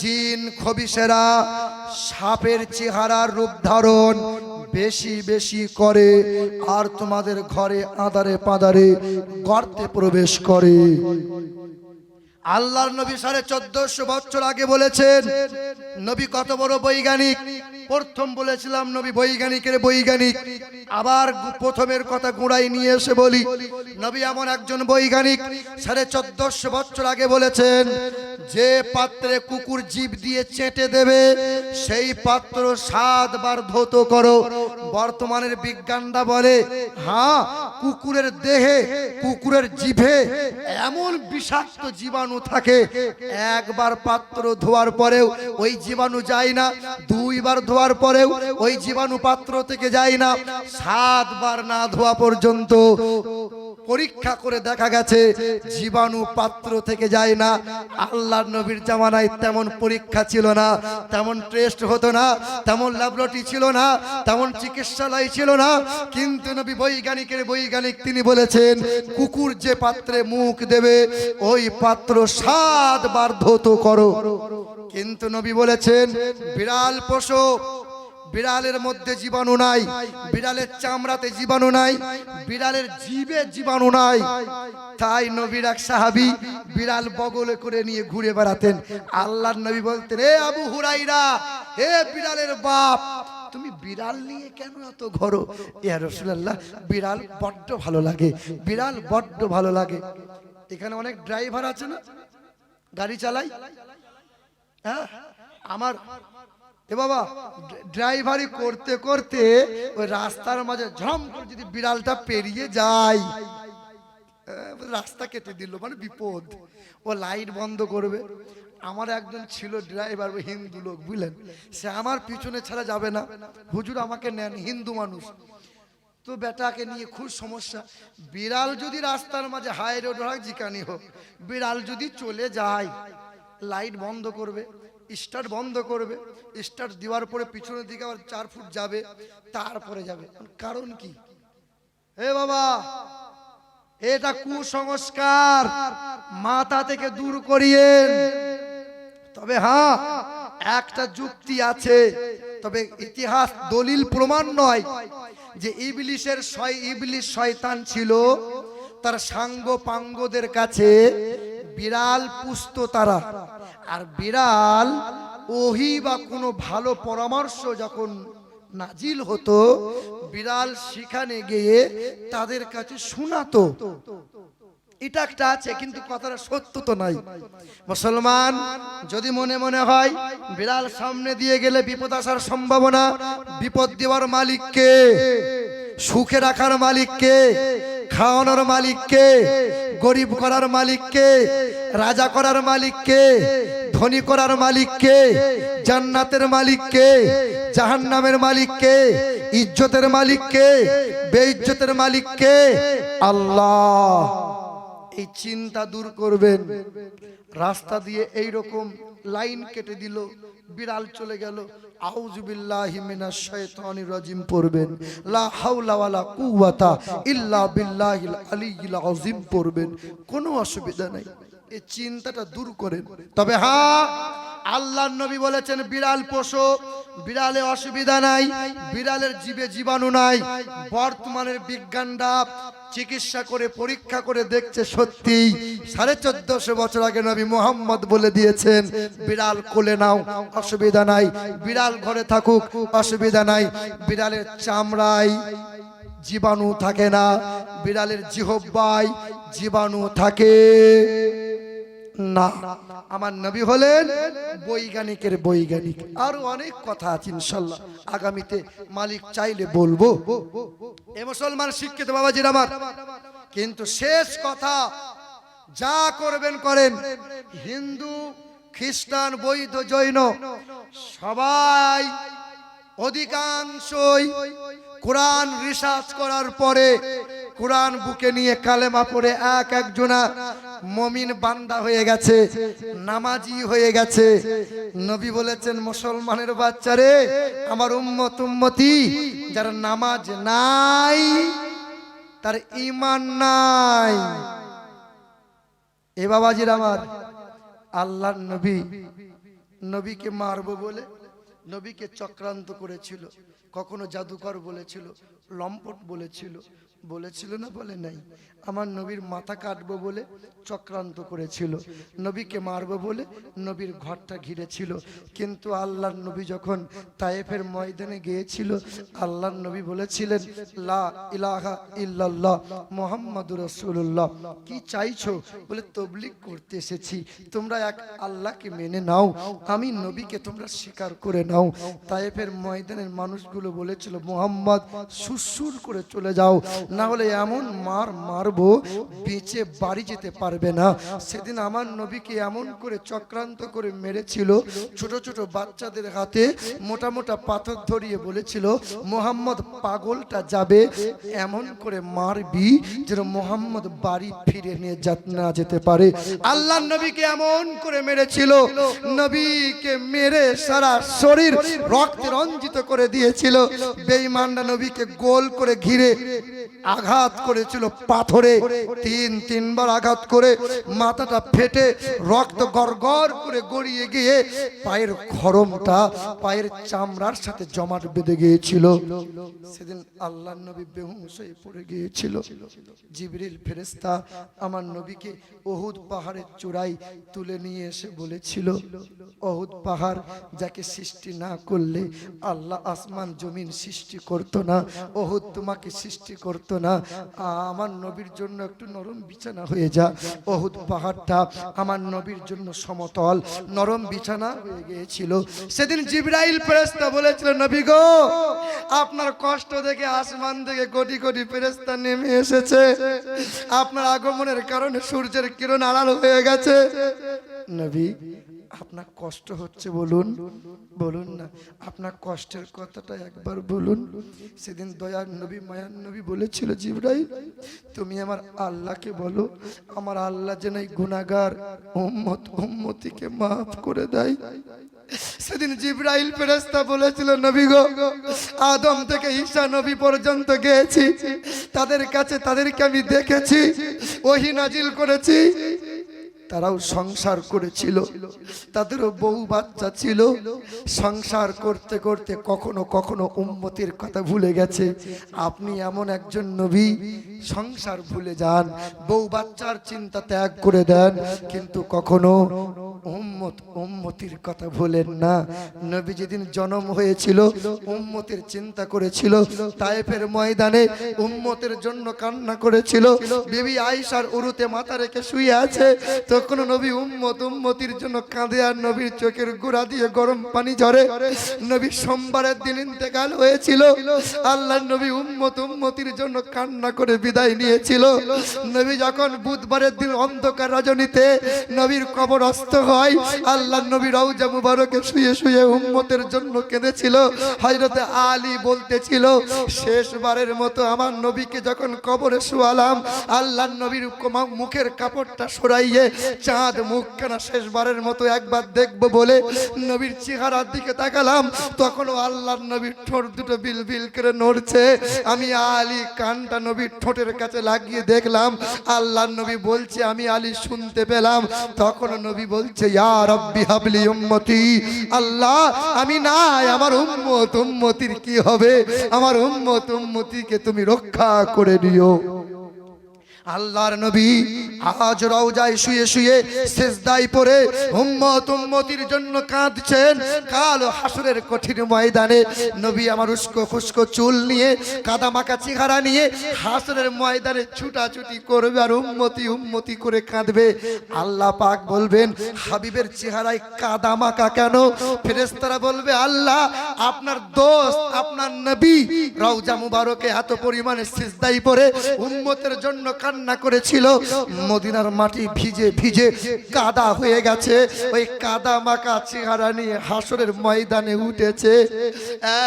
জিন খবিশেরা সাপের চেহারার রূপ ধারণ বেশি বেশি করে আর তোমাদের ঘরে আঁধারে পাঁধারে গর্তে প্রবেশ করে। আল্লাহর নবী 1450 বছর আগে বলেছেন। নবী কত বড় বৈজ্ঞানিক। প্রথম বলেছিলাম নবী বৈজ্ঞানিকের বৈজ্ঞানিক, আবার প্রথমের কথা গুড়াই নিয়ে এসে বলি, নবী এমন একজন বৈজ্ঞানিক 1450 বছর আগে বলেছেন, যে পাত্রে কুকুর জিভ দিয়ে চেটে দেবে সেই পাত্র 7 বার ধৌত করো। বর্তমানের বিজ্ঞানটা বলে, হ্যাঁ, কুকুরের দেহে, কুকুরের জিভে এমন বিষাক্ত জীবাণু থাকে, একবার পাত্র ধোয়ার পরেও ওই জীবাণু যায় না, 2 বার ধোয়ার পরেও ওই জীবাণু পাত্র থেকে যায় না, 7 বার না ধোয়া পর্যন্ত পরীক্ষা করে দেখা গেছে জীবাণু পাত্র থেকে যায় না। আল্লাহর নবীর জামানায় তেমন পরীক্ষা ছিল না, তেমন টেস্ট হতো না, তেমন ল্যাবরেটরি ছিল না, তেমন চিকিৎসালয় ছিল না, কিন্তু নবী বৈজ্ঞানিকের বৈজ্ঞানিক, তিনি বলেছেন কুকুর যে পাত্রে মুখ দেবে ওই পাত্র 7 বার ধৌত করো। কিন্তু নবী বলেছেন বিড়াল পোষো, বিড়ালের মধ্যে জীবাণু নাই, বিড়ালের চামড়াতে জীবাণু নাই, বিড়ালের জিভে জীবাণু নাই। তাই নবীর এক সাহাবী বিড়াল বগলে করে নিয়ে ঘুরে বেড়াতেন। আল্লাহর নবী বলতেন, এ আবু হুরাইরা, হে বিড়ালের বাপ, তুমি বিড়াল নিয়ে কেন এত ঘোরো? ইয়া রাসূলুল্লাহ, বিড়াল বড্ড ভালো লাগে, বিড়াল বড্ড ভালো লাগে। এখানে অনেক ড্রাইভার আছে না, গাড়ি চালাই, হ্যাঁ, আমার এ বাবা ড্রাইভারি করতে করতে ওই রাস্তার মাঝে ঝম করে যদি বিড়ালটা পেরিয়ে যায়, রাস্তা কেটে দিল, মানে বিপদ, ও লাইট বন্ধ করবে। আমার একজন ছিল ড্রাইভার, হিন্দু লোক, বুঝলেন, সে আমার পিছনে ছাড়া যাবে না, হুজুর আমাকে নেন, হিন্দু মানুষ তো, বেটাকে নিয়ে খুব সমস্যা। বিড়াল যদি রাস্তার মাঝে হাই রোড হোক যেখানে হোক, বিড়াল যদি চলে যায় লাইট বন্ধ করবে, স্টার্ট বন্ধ করবে, স্টার্ট দেওয়ার পরে পিছনের দিকে আবার 4 ফুট যাবে, তারপরে যাবে। কারণ কি? হে বাবা, এটা কুসংস্কার, মাথা থেকে দূর করিয়েন। তবে হ্যাঁ, একটা যুক্তি আছে, তবে ইতিহাস দলিল প্রমাণ নয়, যে ইবলিশ শয়তান ছিল, তার সাঙ্গ পাঙ্গদের কাছে বিড়াল পুষতো তারা, আর বিড়াল ওহী বা কোনো ভালো পরামর্শ যখন নাজিল হতো, বিড়াল সেখানে গিয়ে তাদের কাছে শোনাতো। এটা একটা আছে, কিন্তু কথাটা সত্য তো নাই। মুসলমান যদি মনে মনে হয় বিড়াল সামনে দিয়ে গেলে বিপদ আসার সম্ভাবনা, বিপদ দেওয়ার মালিক কে? সুখে রাখার মালিক কে? খাওয়ানোর মালিক কে? গরিব করার মালিক কে? রাজা করার মালিক কে? ধনী করার মালিক কে? জান্নাতের মালিক কে? জাহান্নামের মালিক কে? ইজ্জতের মালিক কে? বেইজ্জতের মালিক কে? আল্লাহ। এই চিন্তা দূর করবেন। রাস্তা দিয়ে এই রকম লাইন কেটে দিল, বিড়াল চলে গেল, আউযু বিল্লাহি মিনাশ শাইতানির রাজিম পড়বেন, লা হাওলা ওয়ালা কুওয়াতা ইল্লা বিল্লাহিল আলিয়্যিল আযীম পড়বেন, কোনো অসুবিধা নাই। এই চিন্তাটা দূর করেন। তবে হ্যাঁ, আল্লাহর নবী বলেছেন বিড়াল পোষো, বিড়ালে অসুবিধা নাই, বিড়ালের জিভে জীবাণু নাই। বর্তমানের বিজ্ঞানরা চিকিৎসা করে পরীক্ষা করে দেখছে সত্যি 1450 বছর আগে নবী মুহাম্মদ বলে দিয়েছেন বিড়াল কোলে নাও, অসুবিধা নাই, বিড়াল ঘরে থাকুক, অসুবিধা নাই। বিড়ালের চামড়ায় জীবাণু থাকে না, বিড়ালের জিহ্বায় জীবাণু থাকে না। আমার নবী হলেন বৈজ্ঞানিকের বৈজ্ঞানিক। আরো অনেক কথা আছে ইনশাআল্লাহ, আগামীতে মালিক চাইলে বলবো। এ মুসলমান শিক্ষিত বাবাজির আমার, কিন্তু শেষ কথা, যা করবেন করেন, হিন্দু, খ্রিস্টান, বৌদ্ধ, জৈন সবাই অধিকাংশই কোরআন রিসার্চ করার পরে, কোরআন বুকে নিয়ে কালেমা পড়ে এক একজনা মুমিন বান্দা হয়ে গেছে, নামাজি হয়ে গেছে। নবী বলেছেন মুসলমানের বাচ্চারে, আমার উম্মত উম্মতি, যার নামাজ নাই তার ঈমান নাই। এ বাবাজির আমার, আল্লাহর নবী, নবীকে মারবো বলে নবীকে চক্রান্ত করেছিল, কখনো জাদুকর বলেছিল, লম্পট বলেছিল, বলেছিল না বলে নাই? আমার নবীর মাথা কাটবো বলে চক্রান্ত করেছিল, নবীকে মারবো বলে নবীর ঘরটা ঘিরেছিল। কিন্তু আল্লাহর নবী যখন তায়েফের ময়দানে গিয়েছিল, আল্লাহর নবী বলেছিলেন লা ইলাহা ইল্লাল্লাহ মুহাম্মাদুর রাসূলুল্লাহ। কি চাইছো? বলে তবলিগ করতে এসেছি, তোমরা এক আল্লাহকে মেনে নাও, আমি নবীকে তোমরা স্বীকার করে নাও। তায়েফের ময়দানের মানুষগুলো বলেছিল মুহাম্মদ সুসুর করে চলে যাও, না হলে এমন মারবো বেঁচে বাড়ি যেতে পারবে না। সেদিন আমার নবীকে এমন করে চক্রান্ত করে মেরেছিল, ছোট ছোট বাচ্চাদের হাতে মোটা মোটা পাথর ধরিয়ে বলেছিল মুহাম্মদ পাগলটা যাবে, এমন করে মারবি যেন মুহাম্মদ বাড়ি ফিরে নিয়ে না যেতে পারে। আল্লাহ নবীকে এমন করে মেরেছিল, নবীকে মেরে সারা শরীর রক্তে রঞ্জিত করে দিয়েছিল। বেঈমানরা নবীকে গোল করে ঘিরে আঘাত করেছিল পাথরে, তিনবার আঘাত করে মাথাটা ফেটে রক্ত গড়গড় করে গড়িয়ে গিয়ে পায়ের খরমটা পায়ের চামড়ার সাথে জমাট বেঁধে গিয়েছিল। সেদিন আল্লাহর নবী বেহুশ হয়ে পড়ে গিয়েছিল। জিবরিল ফেরেশতা আমার নবীকে উহুদ পাহাড়ের চূড়ায় তুলে নিয়ে এসে বলেছিল, উহুদ পাহাড় যাকে সৃষ্টি না করলে আল্লাহ আসমান জমিন সৃষ্টি করতো না, উহুদ তোমাকে সৃষ্টি করতো না, আমার নবীর জন্য একটু নরম বিছানা হয়ে যা। উহুদ পাহাড়টা আমার নবীর জন্য সমতল নরম বিছানা হয়ে গিয়েছিল। সেদিন জিবরাইল ফেরেশতা বলেছিল, নবী গো, আপনার কষ্ট দেখে আসমান থেকে কোটি কোটি ফেরেশতা নেমে এসেছে, আপনার আগমনের কারণে সূর্যের কিরণ আড়াল হয়ে গেছে। নবী, আপনার কষ্ট হচ্ছে বলুন, বলুন না আপনার কষ্টের কথাটা একবার বলুন। সেদিন দয়ার নবী মায়ার নবী বলেছিল, জিবরাইল তুমি আমার আল্লাহকে বলো, আমার আল্লাহ যেন এই গুনাহগার উম্মতিকে মাফ করে দেয়। সেদিন জিবরাইল ফেরেশতা বলেছিল, নবী গো, আদম থেকে ঈসা নবী পর্যন্ত গিয়েছি, তাদের কাছে তাদেরকে আমি দেখেছি, ওহী নাজিল করেছি, তারাও সংসার করেছিল, তাদেরও বউ বাচ্চা ছিল, সংসার করতে করতে কখনো কখনো উম্মতের কথা ভুলে গেছে। আপনি এমন একজন নবী, সংসার ভুলে যান, বউ বাচ্চার চিন্তা ত্যাগ করে দেন, কিন্তু কখনো উম্মতির কথা ভুলেন না। নবী যেদিন জন্ম হয়েছিল উম্মতের চিন্তা করেছিল, তায়েফের ময়দানে উম্মতের জন্য কান্না করেছিল, বিবি আয়েশার উরুতে মাথা রেখে শুয়ে আছে, তখন নবী উম্মতির জন্য কাঁদে, আর নবীর চোখের গোড়া দিয়ে গরম পানি ঝরে। নবী সোমবারের দিন ইন্তেকাল হয়েছিল, আল্লাহর নবী উম্মতির জন্য কান্না করে বিদায় নিয়েছিল। নবী যখন বুধবারের দিন অন্ধকার রজনীতে নবীর কবরস্থ হয়, আল্লাহর নবী রওজা মুবারকে শুয়ে শুয়ে উম্মতের জন্য কেঁদেছিল। হযরতে আলী বলতেছিল, শেষবারের মতো আমার নবীকে যখন কবরে শুয়ালাম, আল্লাহর নবীর মুখের কাপড়টা সরাইয়ে চাঁদ মুখখানা শেষবারের মতো একবার দেখবো বলে নবীর চেহারার দিকে তাকালাম, তখনও আল্লাহর নবীর ঠোঁট দুটো বিলবিল করে নড়ছে। আমি আলী কানটা নবীর ঠোঁটের কাছে লাগিয়ে দেখলাম, আল্লাহর নবী বলছে, আমি আলী শুনতে পেলাম। তখন নবী বলছে, ইয়া রাব্বি হাবলি উম্মতি, আল্লাহ আমি নাই, আমার উম্মতির কি হবে, আমার উম্মতিকে তুমি রক্ষা করে নিও। আল্লাহর নবী আজ রওজায় শুয়ে শুয়ে সিজদায় পড়ে উম্মতির জন্য কাঁদছেন। কাল হাসরের কঠিন ময়দানে নবী আমার উস্কো খুস্কো চুল নিয়ে, কাদা মাখা চেহারা নিয়ে হাসরের ময়দানে ছুটাছুটি করবে আর উম্মতি করে কাঁদবে। আল্লাহ পাক বলবেন, হাবিবের চেহারায় কাদা মাখা কেন? ফেরেশতারা বলবে, আল্লাহ আপনার দোস্ত আপনার নবী রওজা মুবারকে এত পরিমাণে সিজদায় পড়ে উম্মতের জন্য কান্না করেছিল, মদিনার মাটি ভিজে ভিজে কাদা হয়ে গেছে, ওই কাদা মাখা চেহারা নিয়ে হাসরের ময়দানে উঠেছে।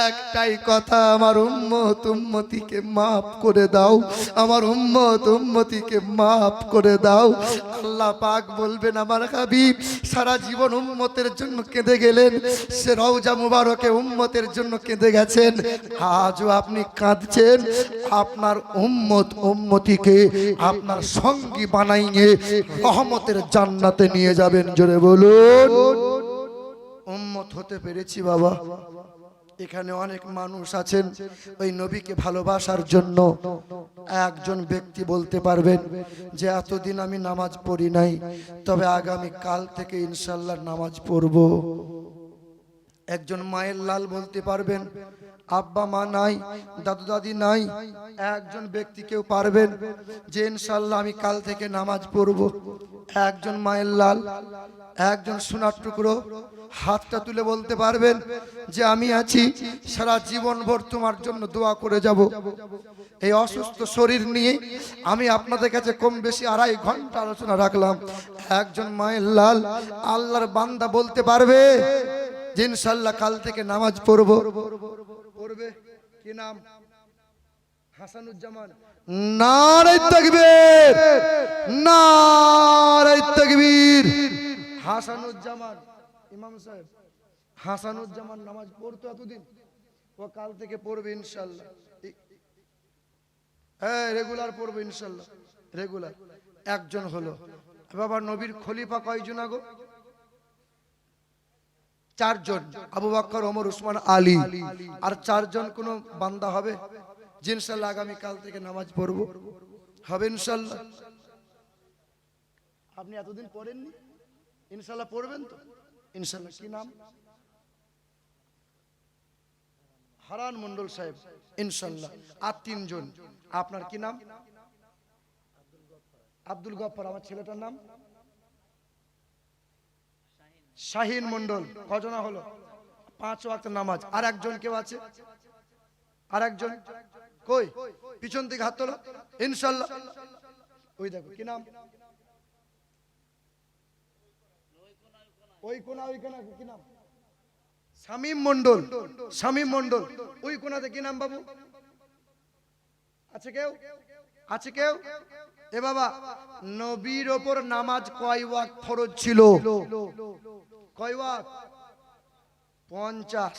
একটাই কথা, আমার উম্মতিকে মাফ করে দাও, আমার উম্মতিকে মাফ করে দাও। আল্লাহ পাক বলবেন, আমার হাবিব সারা জীবন উম্মতের জন্য কেঁদে গেলেন, সে রওজা মুবারকে উম্মতের জন্য কেঁদে গেছেন, আজও আপনি কাঁদছেন। আপনার উম্মতিকে আপনার সঙ্গী বানাইয়ে রহমতের জান্নাতে নিয়ে যাবেন। জোরে বলুন, উম্মত হতে পেরেছি বাবা। এখানে অনেক মানুষ আছেন ওই নবীকে ভালোবাসার জন্য। একজন ব্যক্তি বলতে পারবেন যে এতদিন আমি নামাজ পড়ি নাই, তবে আগামী কাল থেকে ইনশাআল্লাহ নামাজ পড়ব। একজন মায়ের লাল বলতে পারবেন আব্বা মা নাই, দাদু দাদি নাই। একজন ব্যক্তি কেউ পারবেন যে ইনশাআল্লাহ আমি কাল থেকে নামাজ পড়ব। একজন মায়ের লাল, একজন সোনার টুকরো হাতটা তুলে বলতে পারবেন যে আমি আছি, সারা জীবন ভর তোমার জন্য দোয়া করে যাব। এই অসুস্থ শরীর নিয়ে আমি আপনাদের কাছে কম বেশি 2.5 ঘন্টা আলোচনা রাখলাম। একজন মায়ের লাল আল্লাহর বান্দা বলতে পারবে যে ইনশাআল্লাহ কাল থেকে নামাজ পড়ব। পড়বে কি নাম? হাসানুজ্জামান। নারে তাকবীর, নারে তাকবীর। হাসানুজ্জামান ইমাম সাহেব হাসানুজ্জামান নামাজ পড়তো এতদিন, ও কাল থেকে পড়বে ইনশাআল্লাহ। হ্যাঁ রেগুলার পড়বে ইনশাআল্লাহ, রেগুলার। একজন হলো। বাবা নবীর খলিফা কয়জন আগো? 4 জন, আবু বকর, ওমর, উসমান, আলী। আর 4 জন কোন বান্দা হবে যে ইনশাআল্লাহ আগামী কাল থেকে নামাজ পড়ব? হবে ইনশাআল্লাহ। আপনি এতদিন পড়েননি, ইনশাআল্লাহ পড়বেন তো ইনশাআল্লাহ। কি নাম? হারান মন্ডল সাহেব ইনশাআল্লাহ। আর 3 জন। আপনার কি নাম? আব্দুল গফফর। আমার ছেলেটার নাম শাহিন মন্ডল। কজনা হলো? 5 ওয়াক্ত নামাজ। আর একজন কেউ আছে? আর একজন কই? পিছন থেকে হাত তোলো ইনশাআল্লাহ। ওই দেখো কি নাম? ওই কোনা কি নাম? শামীম মন্ডল। শামীম মন্ডল। ওই কোনাতে কি নাম বাবু? আছে কেউ? আছে কেউ? এ বাবা নবীর ওপর নামাজ কয় ওয়াক্ত ফরজ ছিল? কয় ওয়াক্ত? 50।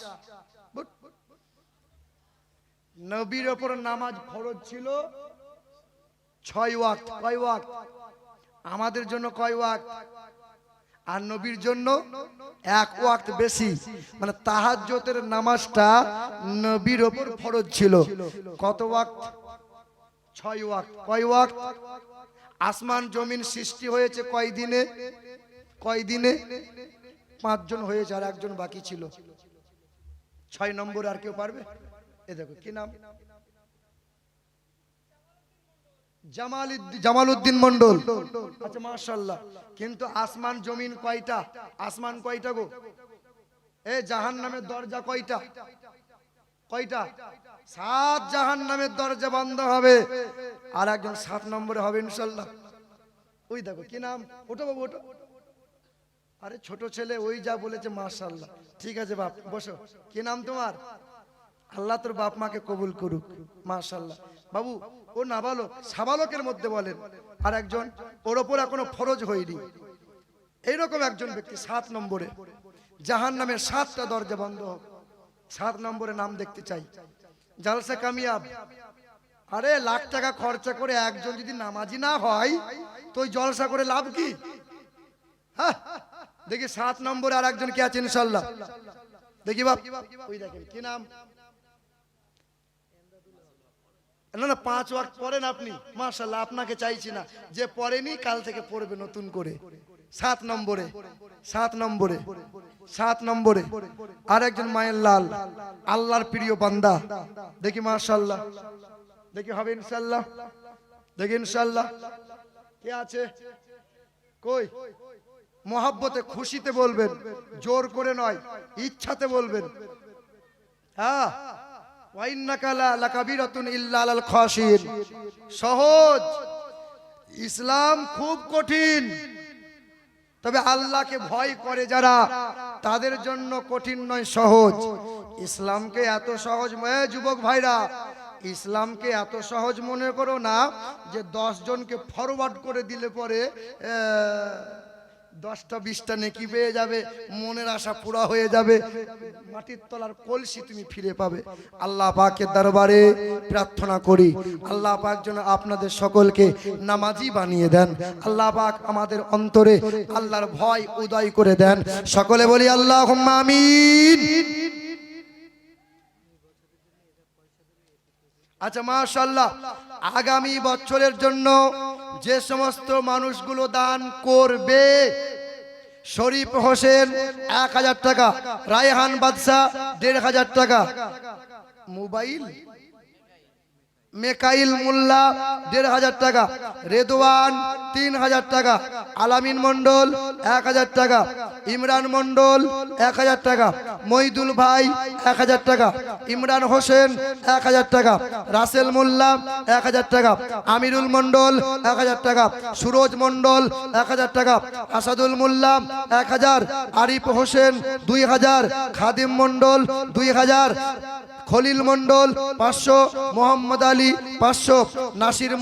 নবীর ওপর নামাজ ফরজ ছিল 6 ওয়াক্ত। কয় ওয়াক্ত? আমাদের জন্য কয় ওয়াক্ত? আর নবীর জন্য 1 ওয়াক্ত বেশি। মানে তাহাজ্জুদের নামাজটা নবীর ওপর ফরজ ছিল। কত ওয়াক্ত? 6 ওয়াক্ত। কয় ওয়াক্ত? আসমান জমিন সৃষ্টি হয়েছে কয় দিনে? কয় দিনে? 5 জন হয়েছে, আর একজন বাকি ছিল। 6 নম্বর আর কেউ পারবে? এ দেখো কি নাম? জামালউদ্দিন মন্ডল। আচ্ছা মাশাআল্লাহ। কিন্তু আসমান জমিন কয়টা? আসমান কয়টা গো? এ জাহান্নামের দরজা কয়টা? কয়টা? 7 জাহান্নামের দরজা বন্ধ হবে। আর একজন 7 নম্বরে হবে ইনশাআল্লাহ। ওই দেখো কি নাম? ওটো বাবু ওটো। আরে ছোট ছেলে ওই যা বলেছে মাশাআল্লাহ। ঠিক আছে বাপ বসো। কি নাম তোমার? আল্লাহ তোর বাপ মাকে কবুল করুক। মাশাআল্লাহ। বাবু ও নাবালক, সাবালকের মধ্যে বলেন। আর একজন ওর ওপর এখনো ফরজ হয়নি। এইরকম একজন ব্যক্তি 7 নম্বরে। জাহান্নামের 7টা দরজা বন্ধ হোক। 7 নম্বরে নাম দেখতে চাই। জালসা কামিয়াব। আরে লাখ টাকা খরচা করে একজন যদি নামাজি না হয় তো ওই জলসা করে লাভ কি? হ্যাঁ দেখি 7 নম্বরে আর একজন কি আছে ইনশাআল্লাহ। দেখি বাপ। ওই দেখেন কি নাম? না না 5 ওয়াক্ত পড়েন আপনি। মাশাআল্লাহ। আপনাকে চাইছি না, যে পড়েনি কাল থেকে পড়বে নতুন করে। 7 নম্বরে। 7 নম্বরে। 7 নম্বরে আর একজন মায়ের লাল, আল্লাহর প্রিয় বান্দা। দেখি মাশাআল্লাহ। দেখি হবে ইনশাআল্লাহ। দেখি ইনশাআল্লাহ। কে আছে? কই? মোহাব্বতে খুশিতে বলবেন, জোর করে নয়, ইচ্ছাতে বলবেন। হ্যাঁ ওয়াইন্নাকা লাকাবিরাতুন ইল্লা আলাল খাশিন। সহজ। ইসলাম খুব কঠিন, তবে আল্লাহকে ভয় করে যারা তাদের জন্য কঠিন নয়, সহজ। ইসলামকে এত সহজ, যুবক ভাইরা ইসলামকে এত সহজ মনে করো না যে 10 জনকে ফরওয়ার্ড করে দিলে পরে 10টা 20টা নেকি পেয়ে যাবে, মনের আশা পুরা হয়ে যাবে, মাটির তলার কলসি তুমি ফিরে পাবে। আল্লাহ পাকের দরবারে প্রার্থনা করি আল্লাহ পাক যেন আপনাদের সকলকে নামাজি বানিয়ে দেন। আল্লাহ পাক আমাদের অন্তরে আল্লাহর ভয় উদয় করে দেন। সকলে বলি আল্লাহুম্মা আমিন। আচ্ছা মাশাআল্লাহ, আগামী বছরের জন্য যে সমস্ত মানুষগুলো দান করবে, শরীফ হোসেন 1000 টাকা, রায়হান বাদশা 1500 টাকা, মোবাইল মেকাইল মোল্লা 1500 টাকা, রেদওয়ান 3000 টাকা, আলামিন মন্ডল 1000 টাকা, ইমরান মন্ডল 1000 টাকা, মইদুল ভাই 1000 টাকা, ইমরান হোসেন 1000 টাকা, রাসেল মোল্লা 1000 টাকা, আমিরুল মন্ডল 1000 টাকা, সুরজ মন্ডল 1000 টাকা, আসাদুল মোল্লা 1000, আরিফ হোসেন 2000, খাদিম মন্ডল 2000, খলিল মন্ডল 500, মোহাম্মদ আলী 500, নাসির